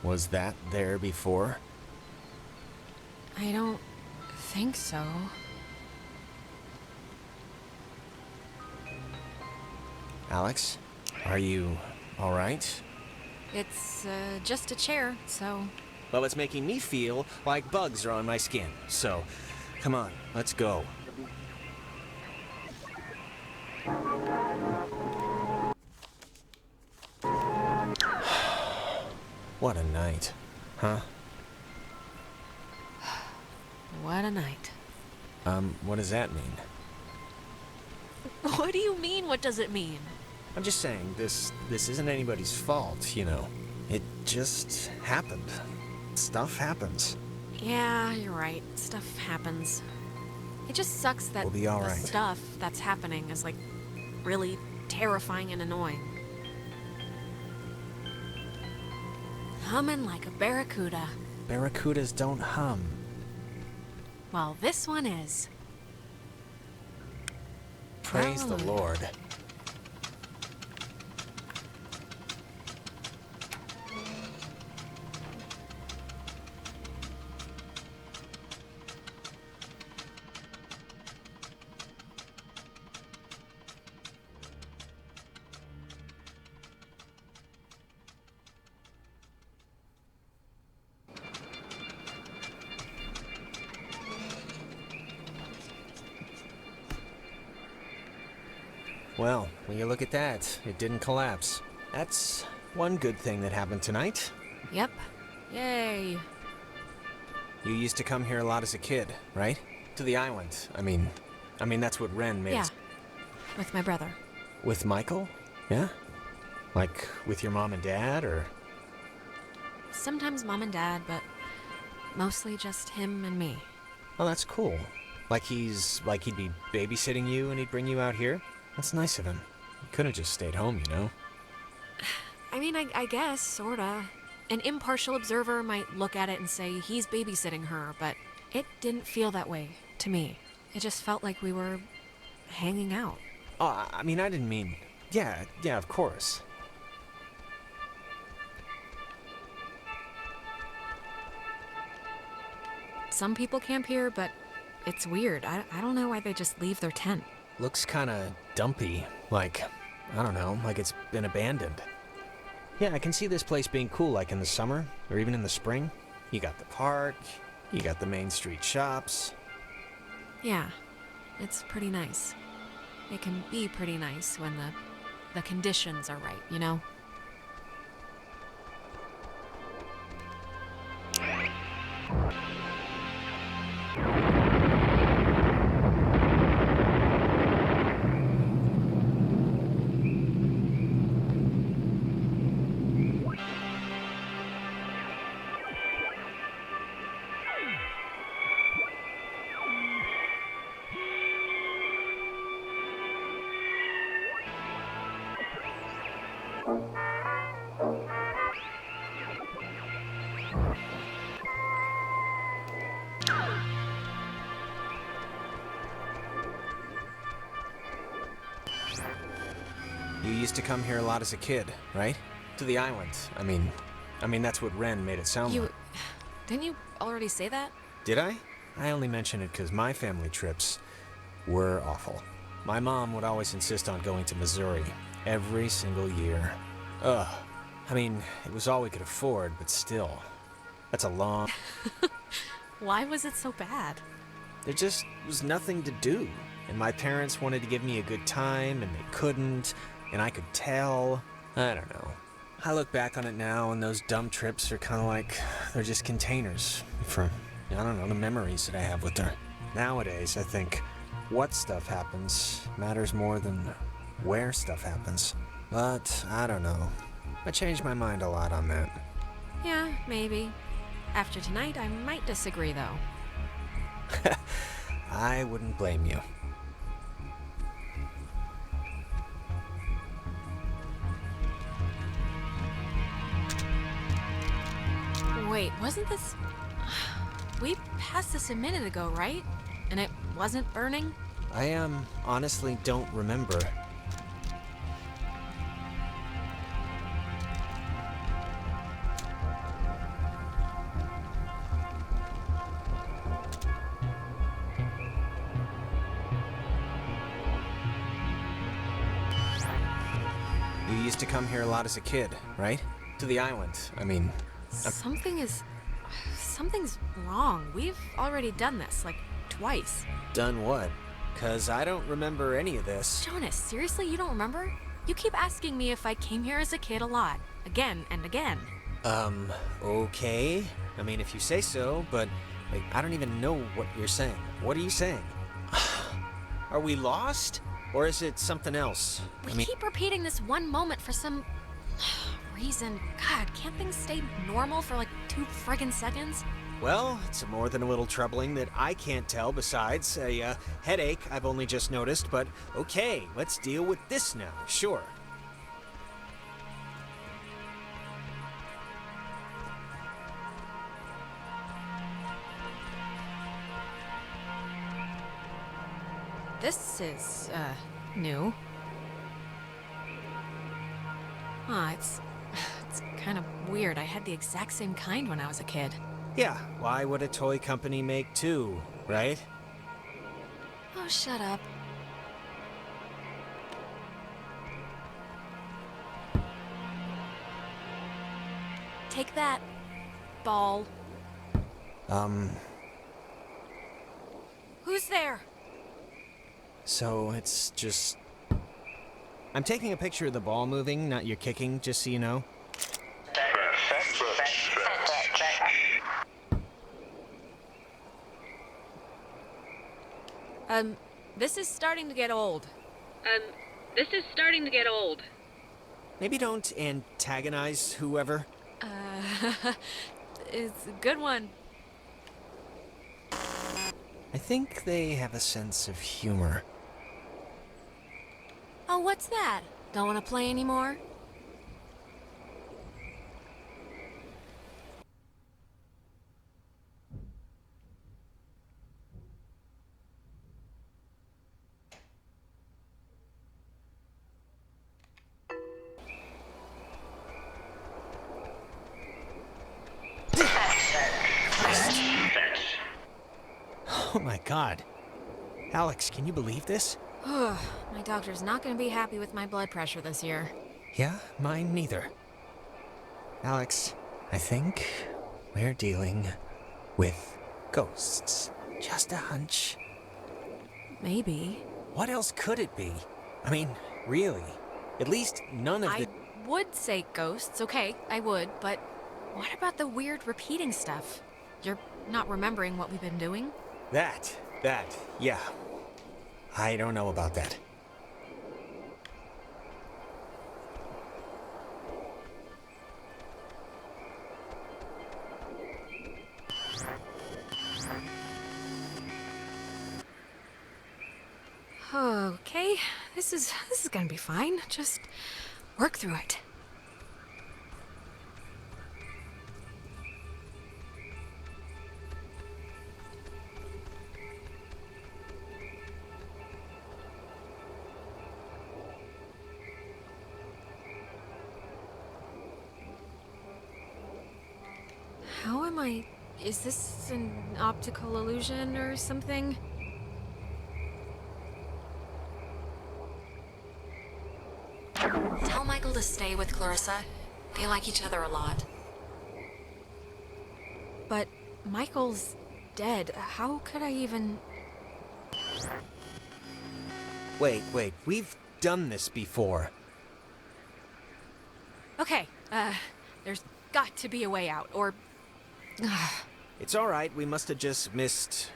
Was that there before? I don't think so. Alex, are you all right? It's just a chair, so... Well, it's making me feel like bugs are on my skin. So, come on, let's go. What a night, huh? What a night. What does that mean? What do you mean, what does it mean? I'm just saying, this isn't anybody's fault, you know. It just happened. Stuff happens. Yeah, you're right. Stuff happens. It just sucks that We'll be all the right. stuff that's happening is, like, really terrifying and annoying. Humming like a barracuda. Barracudas don't hum. Well, this one is. Praise the Hallelujah. Lord. Well, when you look at that, it didn't collapse. That's one good thing that happened tonight. Yep. Yay. You used to come here a lot as a kid, right? To the island. I mean, that's what Ren made Yeah. us. With my brother. With Michael? Yeah? Like, with your mom and dad, or? Sometimes mom and dad, but mostly just him and me. Oh, that's cool. Like he'd be babysitting you and he'd bring you out here? That's nice of him. He could have just stayed home, you know? I mean, I guess, sorta. An impartial observer might look at it and say he's babysitting her, but it didn't feel that way to me. It just felt like we were hanging out. Oh, I mean, I didn't mean... Yeah, of course. Some people camp here, but it's weird. I don't know why they just leave their tent. Looks kinda dumpy. Like, I don't know, like it's been abandoned. Yeah, I can see this place being cool, like in the summer, or even in the spring. You got the park, you got the main street shops. Yeah, it's pretty nice. It can be pretty nice when the conditions are right, you know? You used to come here a lot as a kid, right? To the island. I mean that's what Ren made it sound like. Didn't you already say that? Did I? I only mention it because my family trips were awful. My mom would always insist on going to Missouri every single year. Ugh. I mean, it was all we could afford, but still. That's a long... Why was it so bad? There just was nothing to do. And my parents wanted to give me a good time, and they couldn't. And I could tell. I don't know. I look back on it now, and those dumb trips are kind of like... they're just containers for, I don't know, the memories that I have with her. Nowadays, I think what stuff happens matters more than where stuff happens. But, I don't know. I changed my mind a lot on that. Yeah, maybe. After tonight, I might disagree, though. I wouldn't blame you. Wait, wasn't this... We passed this a minute ago, right? And it wasn't burning? I, honestly don't remember. You used to come here a lot as a kid, right? To the island. I mean... Something's wrong. We've already done this, like, twice. Done what? 'Cause I don't remember any of this. Jonas, seriously, you don't remember? You keep asking me if I came here as a kid a lot. Again and again. Okay. I mean, if you say so, but, like, I don't even know what you're saying. What are you saying? Are we lost? Or is it something else? We keep repeating this one moment for some... reason. God, can't things stay normal for like 2 friggin' seconds? Well, it's more than a little troubling that I can't tell besides a headache I've only just noticed, but okay, let's deal with this now, sure. This is, new. It's kind of weird. I had the exact same kind when I was a kid. Yeah, why would a toy company make 2, right? Oh, shut up. Take that, ball. Who's there? So it's just... I'm taking a picture of the ball moving, not your kicking, just so you know. This is starting to get old. Maybe don't antagonize whoever. It's a good one. I think they have a sense of humor. Oh, what's that? Don't want to play anymore? Oh my god. Alex, can you believe this? My doctor's not going to be happy with my blood pressure this year. Yeah, mine neither. Alex, I think we're dealing with ghosts. Just a hunch. Maybe. What else could it be? I mean, really. At least none of the... I would say ghosts, okay, I would, but what about the weird repeating stuff? You're not remembering what we've been doing? That, yeah. I don't know about that. Okay, this is gonna be fine. Just work through it. How am I... Is this an optical illusion or something? Tell Michael to stay with Clarissa. They like each other a lot. But Michael's dead. How could I even... Wait, we've done this before. Okay, there's got to be a way out, or... It's alright, we must have just missed,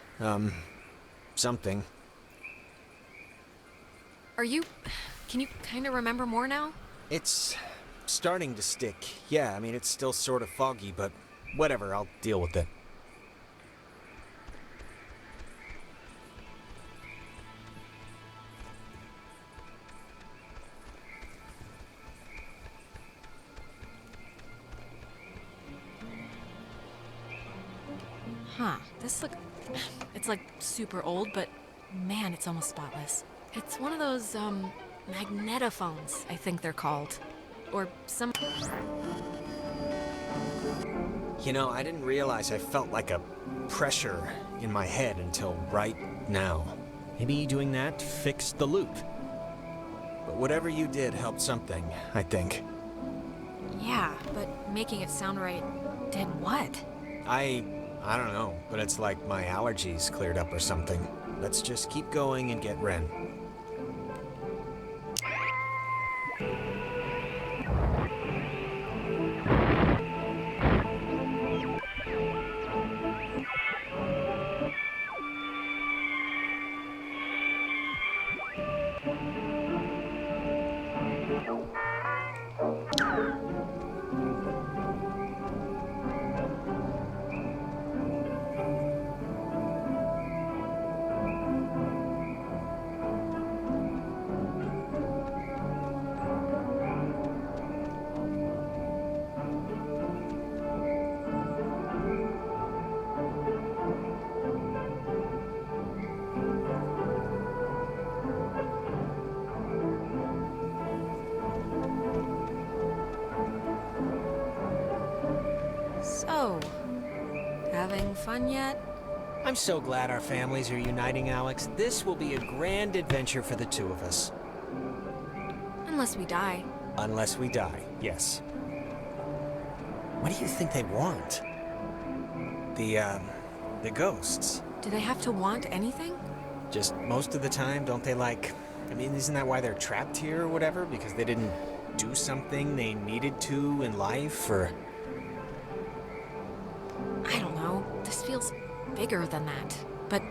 something. Are you... Can you kind of remember more now? It's starting to stick. Yeah, I mean, it's still sort of foggy, but whatever, I'll deal with it. Huh, this look... It's like super old, but man, it's almost spotless. It's one of those, magnetophones, I think they're called. Or some... You know, I didn't realize I felt like a pressure in my head until right now. Maybe doing that fixed the loop. But whatever you did helped something, I think. Yeah, but making it sound right did what? I don't know, but it's like my allergies cleared up or something. Let's just keep going and get Ren. So, having fun yet? I'm so glad our families are uniting, Alex. This will be a grand adventure for the two of us. Unless we die. Unless we die, yes. What do you think they want? The ghosts. Do they have to want anything? Just most of the time, don't they like... I mean, isn't that why they're trapped here or whatever? Because they didn't do something they needed to in life, or... I don't know. This feels bigger than that. But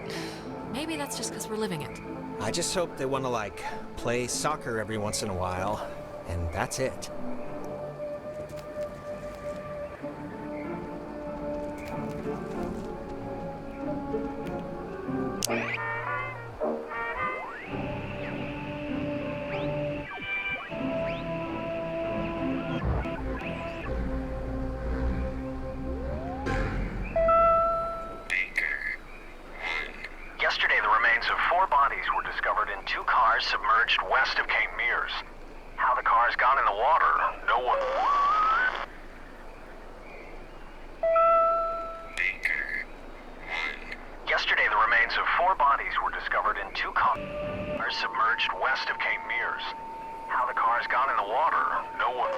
maybe that's just because we're living it. I just hope they want to, like, play soccer every once in a while, and that's it. Yesterday, the remains of 4 bodies were discovered in 2 cars submerged west of Cape Mears. How the cars got in the water, no one... Yesterday, the remains of 4 bodies were discovered in 2 cars submerged west of Cape Mears. How the cars got in the water, no one...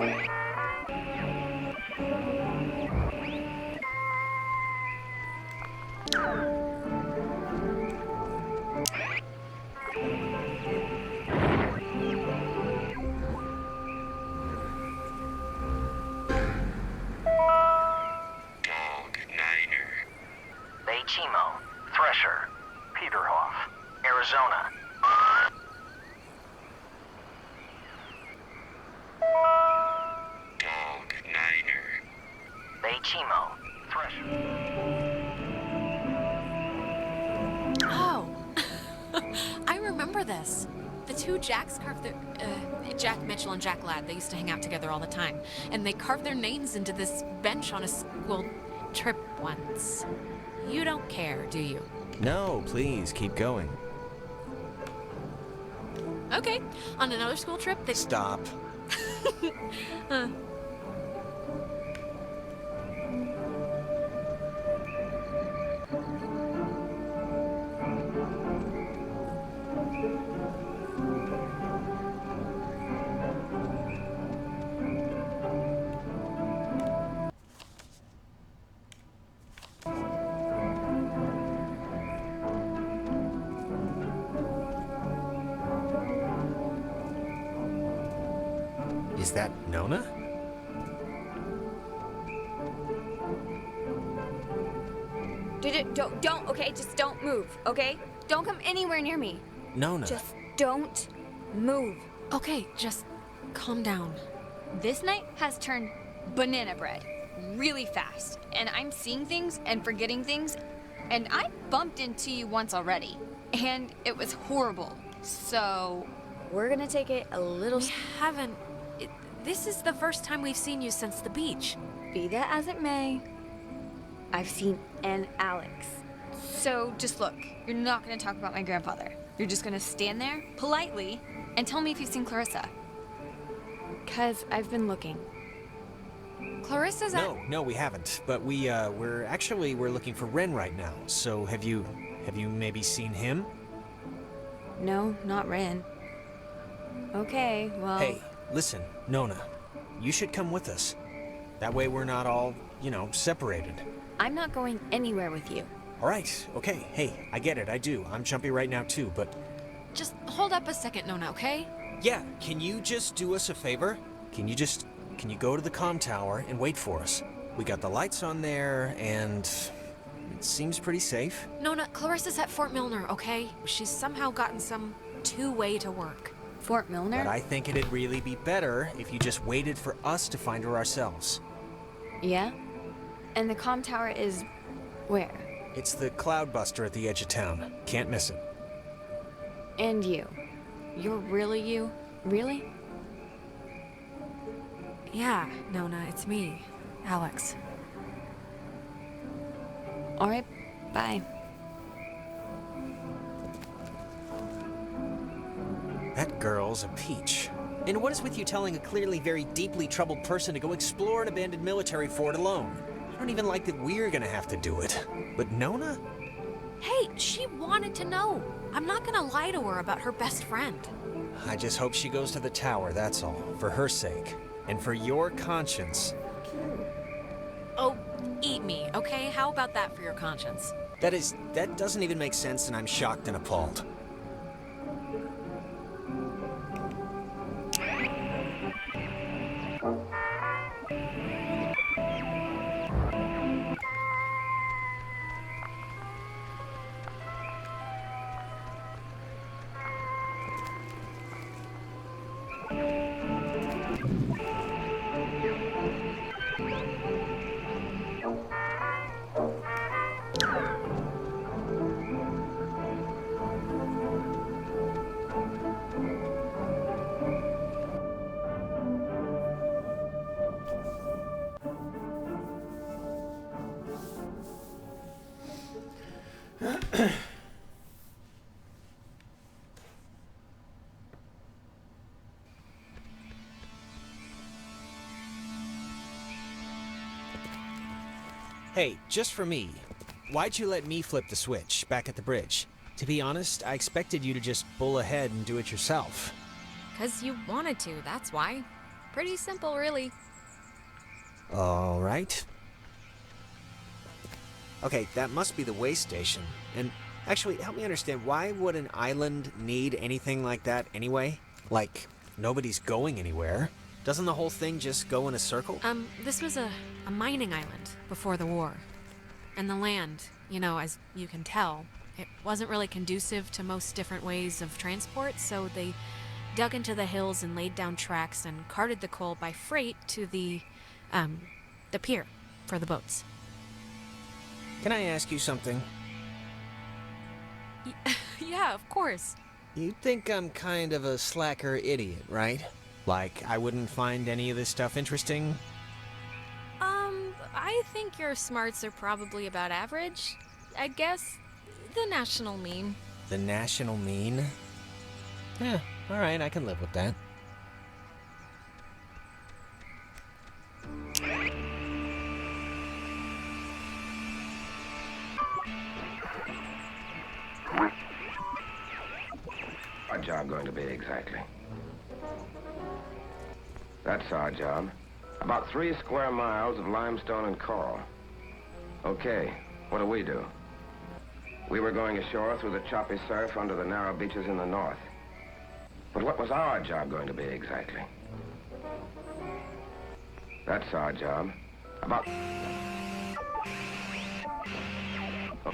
Dog Niner. Bay Chimo, Thresher, Peterhoff, Arizona. Dog Niner. Bay Chimo, Thresher. Oh, I remember this. The two Jacks carved their. Jack Mitchell and Jack Ladd, they used to hang out together all the time. And they carved their names into this bench on a school trip once. You don't care, do you? No, please, keep going. Okay, on another school trip, they. Stop. Is that Nona? Don't, okay? Just don't move, okay? Don't come anywhere near me. Nona. Just don't move. Okay, just calm down. This night has turned banana bread really fast, and I'm seeing things and forgetting things, and I bumped into you once already, and it was horrible. So, we're gonna take it a little. We haven't. This is the first time we've seen you since the beach. Be that as it may, I've seen an Alex. So just look, you're not gonna talk about my grandfather. You're just gonna stand there politely and tell me if you've seen Clarissa. 'Cause I've been looking. Clarissa's at. No, we haven't. But we're looking for Ren right now. So have you maybe seen him? No, not Ren. Okay, well. Hey, listen, Nona, you should come with us. That way we're not all, separated. I'm not going anywhere with you. All right, okay, hey, I get it, I do. I'm jumpy right now too, but... Just hold up a second, Nona, okay? Yeah, can you just do us a favor? Can you go to the comm tower and wait for us? We got the lights on there, and it seems pretty safe. Nona, Clarissa's at Fort Milner, okay? She's somehow gotten some two-way to work. Fort Milner? But I think it'd really be better if you just waited for us to find her ourselves. Yeah? And the comm tower is where? It's the Cloudbuster at the edge of town. Can't miss it. And you. You're really you? Really? Yeah, Nona, it's me, Alex. All right, bye. That girl's a peach. And what is with you telling a clearly very deeply troubled person to go explore an abandoned military fort alone? I don't even like that we're gonna have to do it. But Nona? Hey, she wanted to know. I'm not gonna lie to her about her best friend. I just hope she goes to the tower, that's all. For her sake. And for your conscience. Oh, eat me, okay? How about that for your conscience? That doesn't even make sense, and I'm shocked and appalled. Hey, just for me, why'd you let me flip the switch back at the bridge? To be honest, I expected you to just bull ahead and do it yourself. 'Cause you wanted to, that's why. Pretty simple, really. All right. Okay, that must be the way station. And actually, help me understand, why would an island need anything like that anyway? Like, nobody's going anywhere. Doesn't the whole thing just go in a circle? This was a mining island before the war. And the land, as you can tell, it wasn't really conducive to most different ways of transport, so they dug into the hills and laid down tracks and carted the coal by freight to the pier for the boats. Can I ask you something? Yeah, of course. You think I'm kind of a slacker idiot, right? Like, I wouldn't find any of this stuff interesting? I think your smarts are probably about average. I guess the national mean. The national mean? Yeah, alright, I can live with that. Our job going to be exactly? That's our job. About 3 square miles of limestone and coral. Okay, what do we do? We were going ashore through the choppy surf under the narrow beaches in the north. But what was our job going to be exactly? That's our job. About... Oh.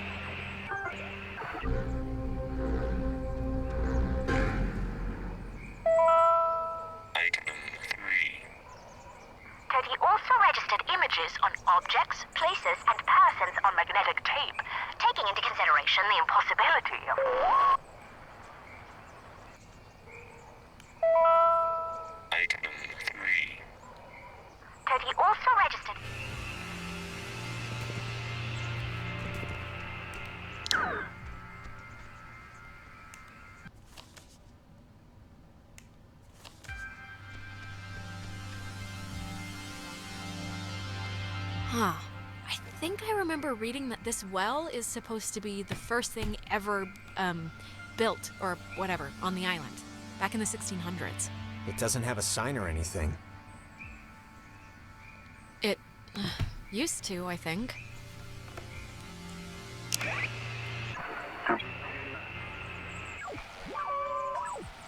Teddy also registered images on objects, places, and persons on magnetic tape, taking into consideration the impossibility of... Item 3. Teddy also registered... Huh. I think I remember reading that this well is supposed to be the first thing ever, built, or whatever, on the island, back in the 1600s. It doesn't have a sign or anything. It used to, I think.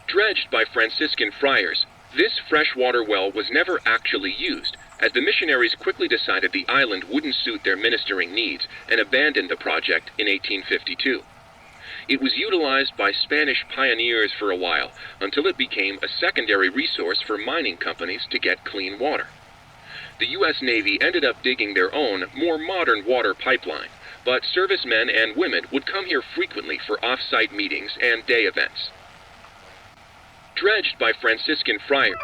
Dredged by Franciscan friars, this freshwater well was never actually used, as the missionaries quickly decided the island wouldn't suit their ministering needs and abandoned the project in 1852. It was utilized by Spanish pioneers for a while, until it became a secondary resource for mining companies to get clean water. The U.S. Navy ended up digging their own, more modern water pipeline, but servicemen and women would come here frequently for off-site meetings and day events. Dredged by Franciscan friars.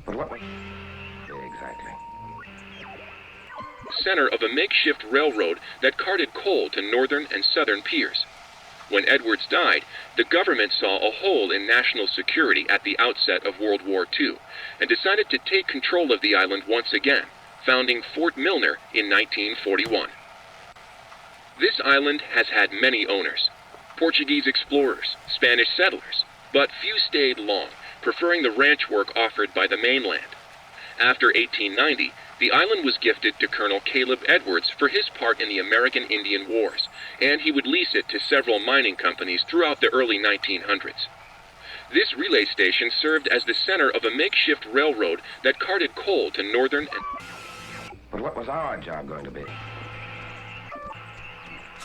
But what... Exactly. Center of a makeshift railroad that carted coal to northern and southern piers. When Edwards died, the government saw a hole in national security at the outset of World War II and decided to take control of the island once again, founding Fort Milner in 1941. This island has had many owners: Portuguese explorers, Spanish settlers, but few stayed long, preferring the ranch work offered by the mainland. After 1890, the island was gifted to Colonel Caleb Edwards for his part in the American Indian Wars, and he would lease it to several mining companies throughout the early 1900s. This relay station served as the center of a makeshift railroad that carted coal to northern and... But what was our job going to be?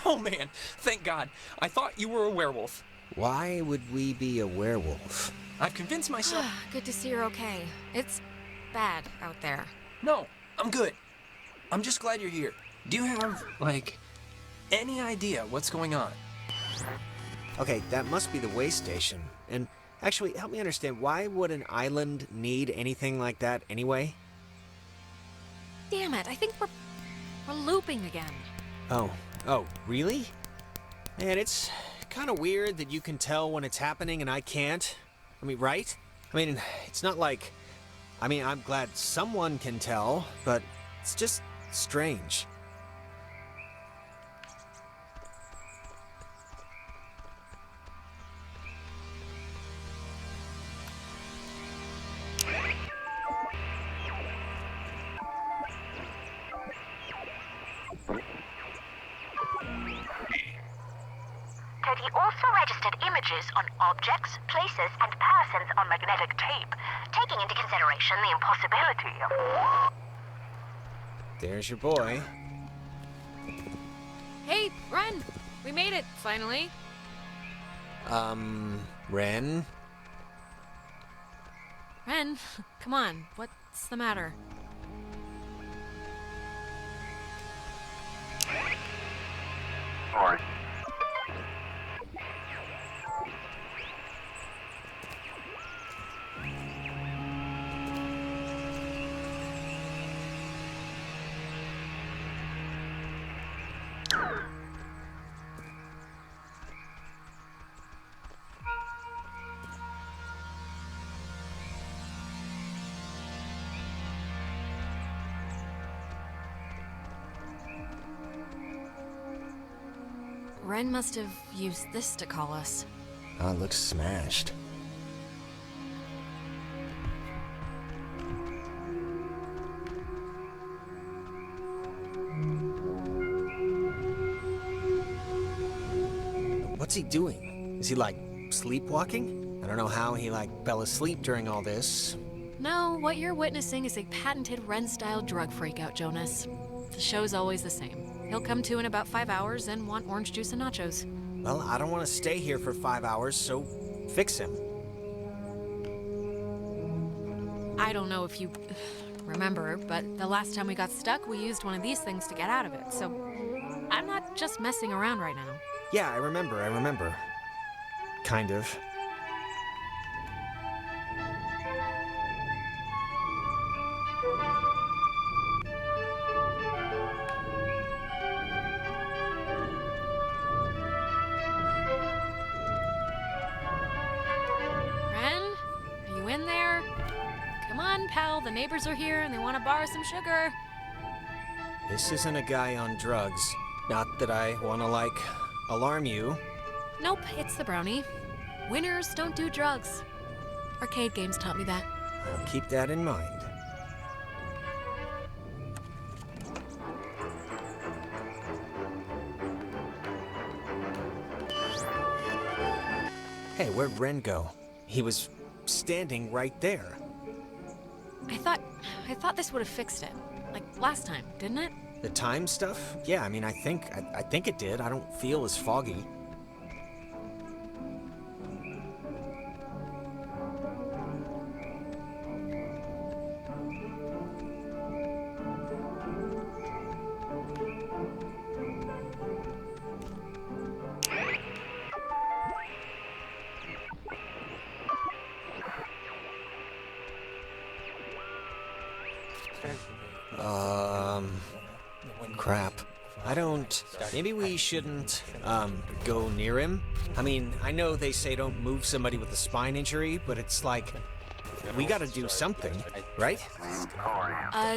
Oh man, thank God. I thought you were a werewolf. Why would we be a werewolf? I've convinced myself... Good to see you're okay. It's bad out there. No, I'm good. I'm just glad you're here. Do you have, like, any idea what's going on? Okay, that must be the way station. And actually, help me understand, why would an island need anything like that anyway? Damn it, I think we're looping again. Oh, really? Man, it's kind of weird that you can tell when it's happening and I can't. I mean, right? I mean, it's not like... I mean, I'm glad someone can tell, but it's just strange. Teddy also registered images on objects, places, and persons on magnetic tape, taking into consideration the impossibility of... There's your boy. Hey, Ren! We made it, finally. Ren? Ren, come on, what's the matter? Sorry. Ren must have used this to call us. Oh, it looks smashed. What's he doing? Is he, like, sleepwalking? I don't know how he, like, fell asleep during all this. No, what you're witnessing is a patented Ren-style drug freakout, Jonas. The show's always the same. He'll come to in about 5 hours and want orange juice and nachos. Well, I don't want to stay here for 5 hours, so fix him. I don't know if you remember, but the last time we got stuck, we used one of these things to get out of it, so I'm not just messing around right now. Yeah, I remember. Kind of. Ren, are you in there? Come on, pal, the neighbors are here and they want to borrow some sugar. This isn't a guy on drugs. Not that I want to, like, alarm you. Nope, it's the brownie. Winners don't do drugs. Arcade games taught me that. I'll keep that in mind. Hey, where'd Ren go? He was standing right there. I thought this would have fixed it. Like last time, didn't it? The time stuff? Yeah, I mean, I think it did. I don't feel as foggy. Crap. I don't... Maybe we shouldn't, go near him? I mean, I know they say don't move somebody with a spine injury, but it's like... We gotta do something, right?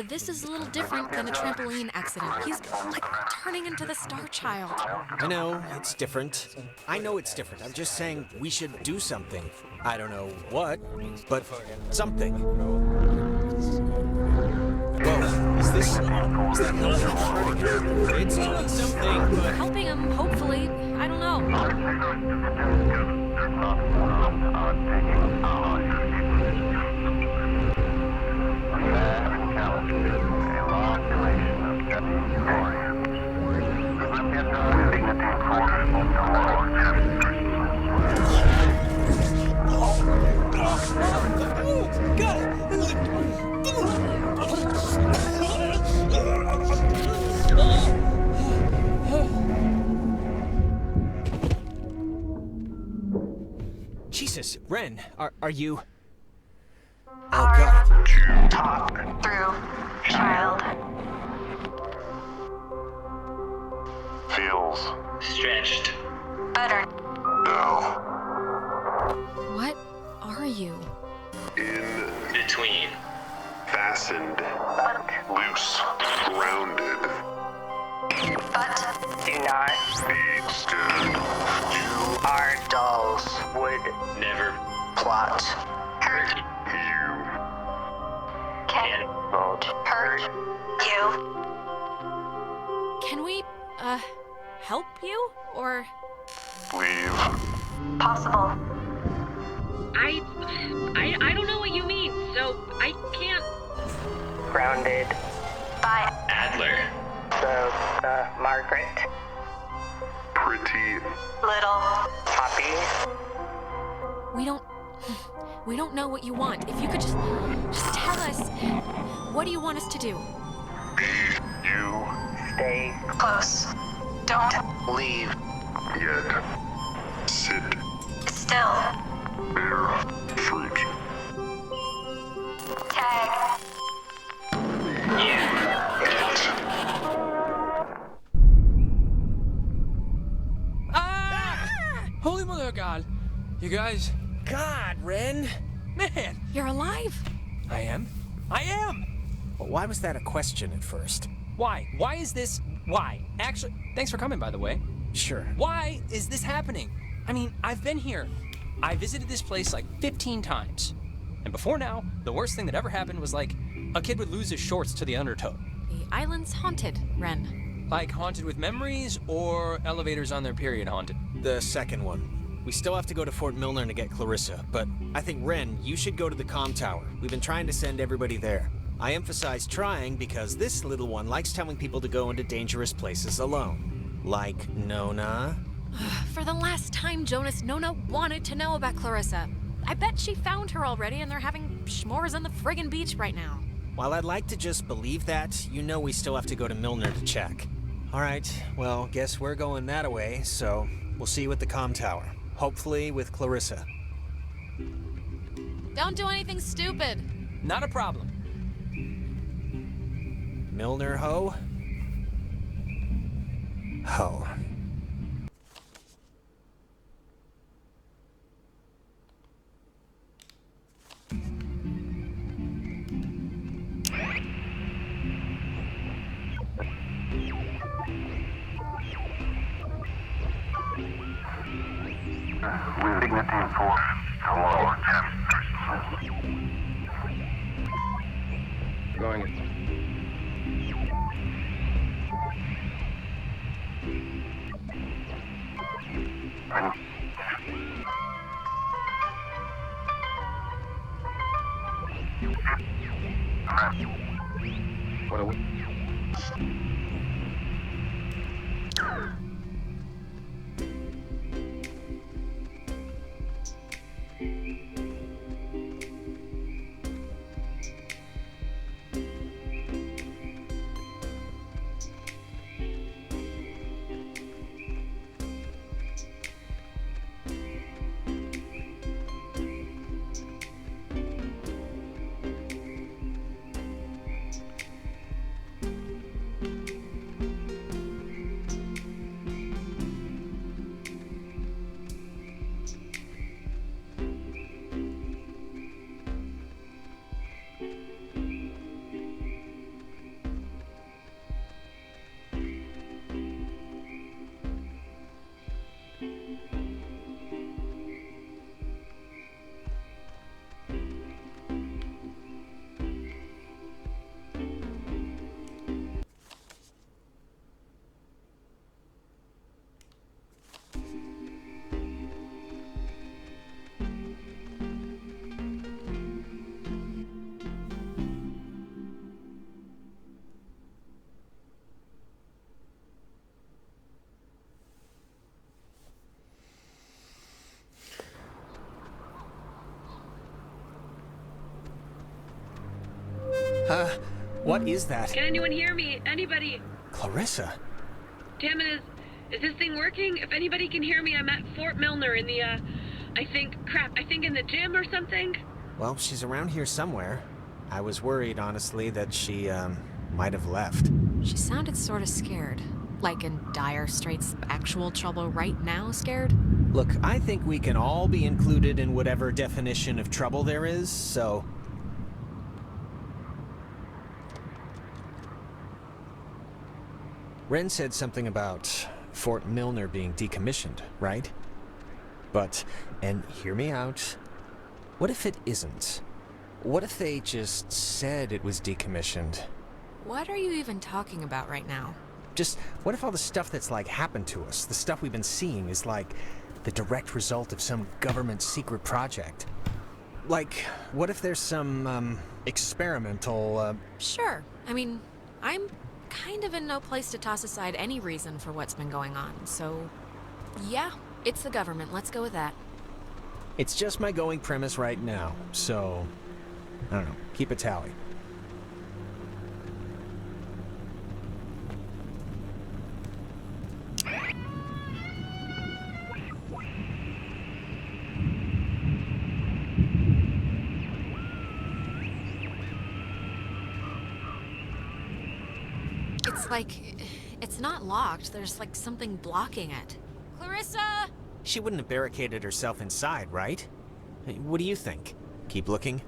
This is a little different than a trampoline accident. He's, like, turning into the Star Child. I know, it's different. I know it's different. I'm just saying we should do something. I don't know what, but something. Whoa, is that helping? It's doing something, but... Helping him, hopefully. I don't know. Jesus, Ren, are you... Oh, God. Talk through, child. Feels Stretched. Better. now What are you? in Between. fastened, loose, grounded. But do not. Be scared. You, Our dolls would Never. plot. Hurt you, can not hurt you. Can we, help you? Or... leave. Possible. I don't know what you mean, so I can't. Grounded by Adler. Margaret. Pretty. Little Poppy. We don't know what you want. If you could just tell us, what do you want us to do? Be you. Stay close. Don't Leave. Yet. Sit. still. Bear. Fruit. Tag. Holy mother of God! You guys, God, Ren! man, You're alive? I am. I am. Well, why was that a question at first? Why? Why is this? Why? Actually, thanks for coming, by the way. Sure. Why is this happening? I mean, I've been here. I visited this place like 15 times. And before now, the worst thing that ever happened was like a kid would lose his shorts to the undertow. The island's haunted, Ren. Like haunted with memories or elevators on their period haunted? The second one. We still have to go to Fort Milner to get Clarissa, but I think, Ren, you should go to the comm tower. We've been trying to send everybody there. I emphasize trying because this little one likes telling people to go into dangerous places alone. Like Nona. For the last time, Jonas, Nona wanted to know about Clarissa. I bet she found her already and they're having s'mores on the friggin' beach right now. While I'd like to just believe that, you know we still have to go to Milner to check. All right, well, guess we're going that away, so we'll see you at the comm tower. Hopefully with Clarissa. Don't do anything stupid. Not a problem. Milner ho? Ho. With dignity for tomorrow. Going. What are we? What is that? Can anyone hear me? Anybody? Clarissa? Damn it, is this thing working? If anybody can hear me, I'm at Fort Milner in the, I think in the gym or something. Well, she's around here somewhere. I was worried, honestly, that she, might have left. She sounded sort of scared. Like in dire straits, actual trouble right now scared? Look, I think we can all be included in whatever definition of trouble there is, so... Ren said something about Fort Milner being decommissioned, right? But, and hear me out, what if it isn't? What if they just said it was decommissioned? What are you even talking about right now? Just, what if all the stuff that's, like, happened to us, the stuff we've been seeing, is, like, the direct result of some government secret project? Like, what if there's some, experimental, Sure. I mean, I'm kind of in no place to toss aside any reason for what's been going on, so... Yeah, it's the government. Let's go with that. It's just my going premise right now, so... I don't know, keep a tally. It's like... It's not locked. There's like something blocking it. Clarissa! She wouldn't have barricaded herself inside, right? Hey, what do you think? Keep looking?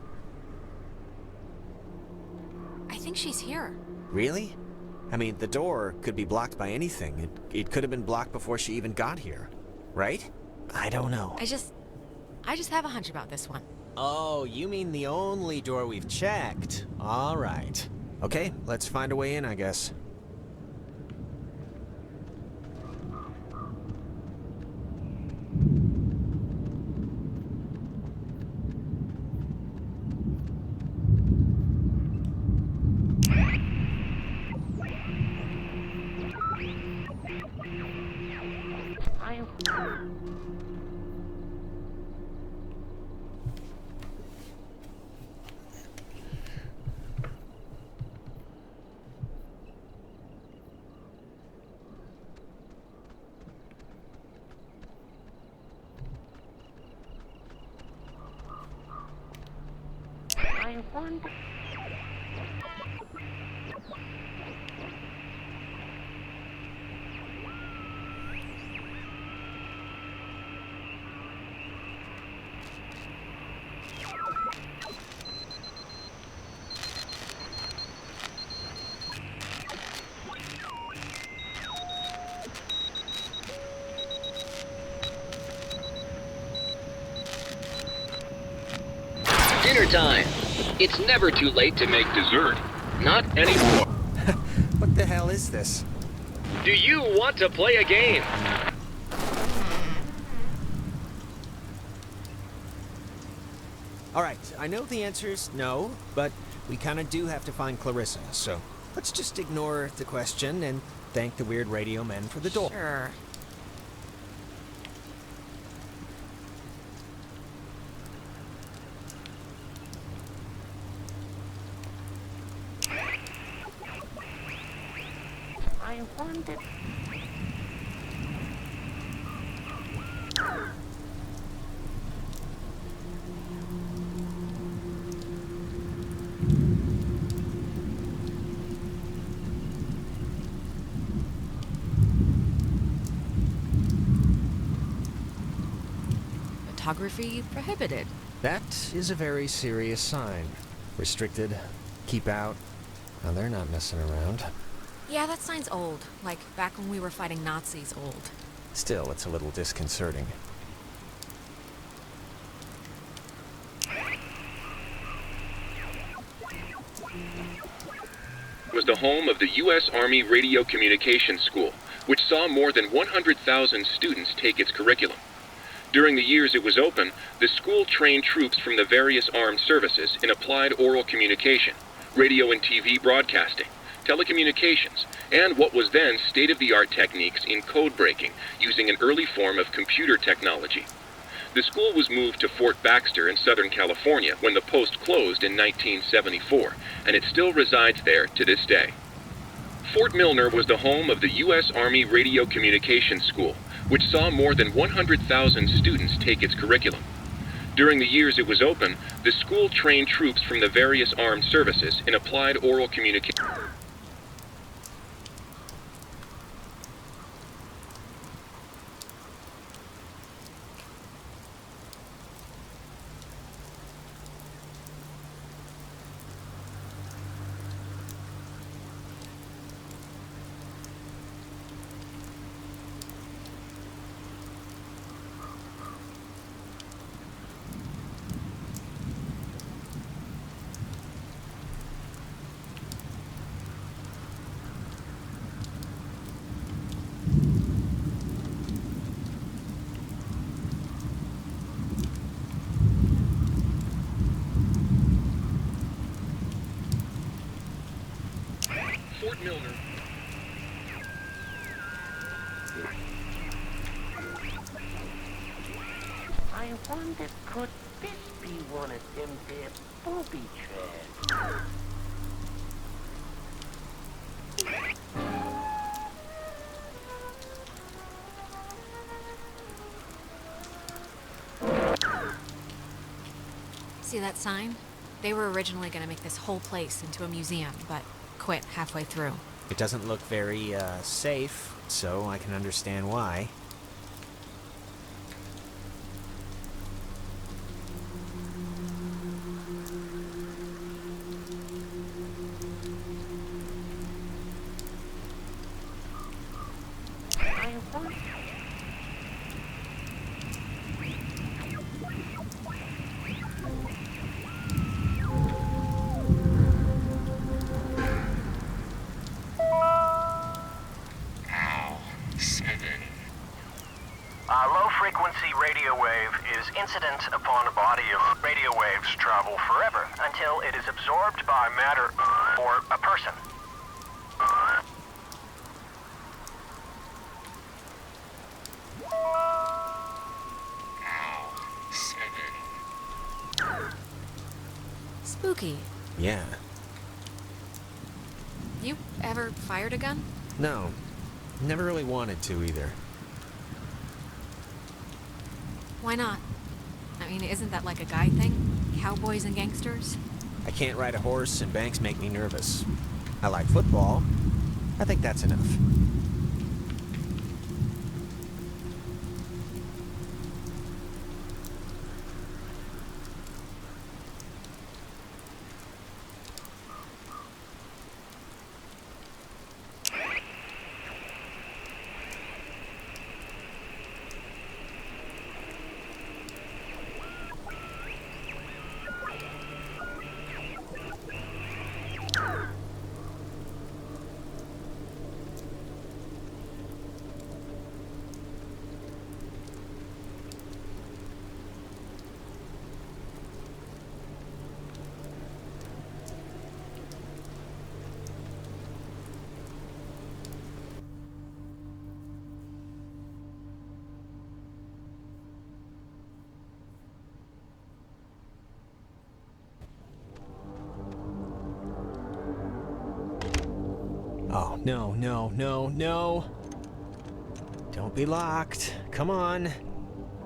I think she's here. Really? I mean, the door could be blocked by anything. It could have been blocked before she even got here, right? I don't know. I just have a hunch about this one. Oh, you mean the only door we've checked? All right. Okay, let's find a way in, I guess. Dinner time. It's never too late to make dessert. Not anymore. What the hell is this? Do you want to play a game? Alright, I know the answer's no, but we kinda do have to find Clarissa, so let's just ignore the question and thank the weird radio men for the door. Sure. I wanted... Photography prohibited. That is a very serious sign. Restricted, keep out. Now they're not messing around. Yeah, that sign's old. Like, back when we were fighting Nazis old. Still, it's a little disconcerting. Was the home of the U.S. Army Radio Communications School, which saw more than 100,000 students take its curriculum. During the years it was open, the school trained troops from the various armed services in applied oral communication, radio and TV broadcasting, telecommunications, and what was then state-of-the-art techniques in code breaking using an early form of computer technology. The school was moved to Fort Baxter in Southern California when the post closed in 1974, and it still resides there to this day. Fort Milner was the home of the U.S. Army Radio Communications School, which saw more than 100,000 students take its curriculum. During the years it was open, the school trained troops from the various armed services in applied oral communication. Fort Milner. I wonder, could this be one of them there booby traps? See that sign? They were originally going to make this whole place into a museum, but quit halfway through. It doesn't look very, safe, so I can understand why. I wonder. A low-frequency radio wave is incident upon a body of radio waves travel forever until it is absorbed by matter or a person. Spooky. Yeah. You ever fired a gun? No. Never really wanted to either. Why not? I mean, isn't that like a guy thing? Cowboys and gangsters? I can't ride a horse and banks make me nervous. I like football. I think that's enough. Oh, no, no, no, no. Don't be locked. Come on.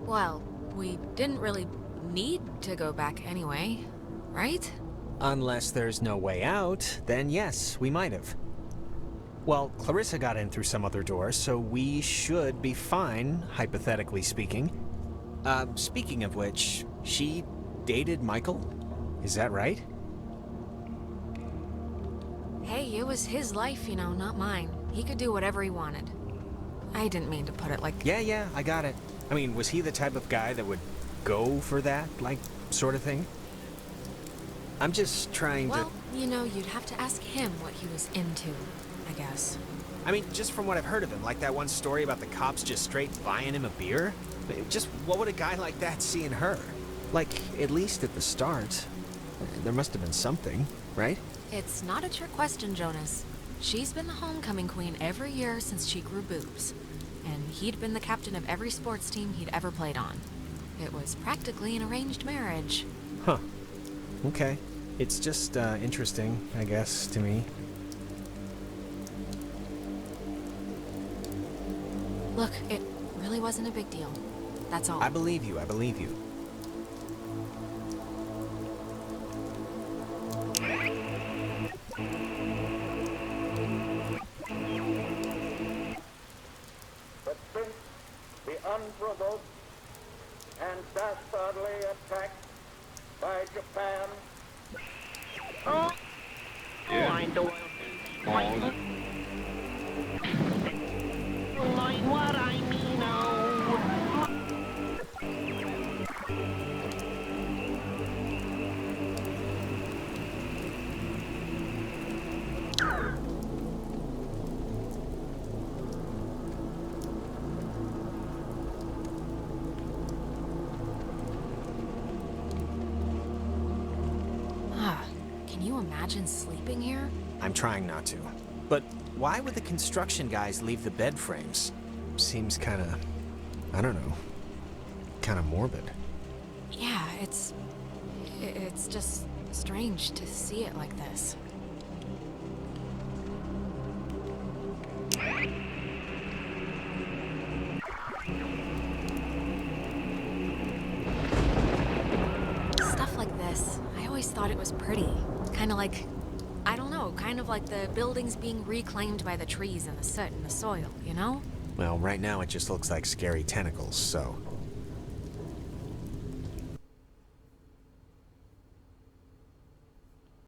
Well, we didn't really need to go back anyway, right? Unless there's no way out, then yes, we might have. Well, Clarissa got in through some other door, so we should be fine, hypothetically speaking. Speaking of which, she dated Michael? Is that right? Hey, it was his life, you know, not mine. He could do whatever he wanted. I didn't mean to put it like... Yeah, I got it. I mean, was he the type of guy that would go for that, like, sort of thing? I'm just trying Well, you know, you'd have to ask him what he was into, I guess. I mean, just from what I've heard of him, like that one story about the cops just straight buying him a beer? Just what would a guy like that see in her? Like, at least at the start, there must have been something, right? It's not a trick question, Jonas. She's been the homecoming queen every year since she grew boobs. And he'd been the captain of every sports team he'd ever played on. It was practically an arranged marriage. Huh. Okay. It's just interesting, I guess, to me. Look, it really wasn't a big deal. That's all. I believe you, I believe you. But since the unprovoked and dastardly attack by Japan... Oh, I don't... Like what I mean, Can you imagine sleeping here? I'm trying not to. But why would the construction guys leave the bed frames? Seems kinda... I don't know. Kinda morbid. Yeah, it's just strange to see it like this. Stuff like this, I always thought it was pretty. Kind of like, I don't know, kind of like the buildings being reclaimed by the trees and the soot and the soil, you know? Well, right now it just looks like scary tentacles, so...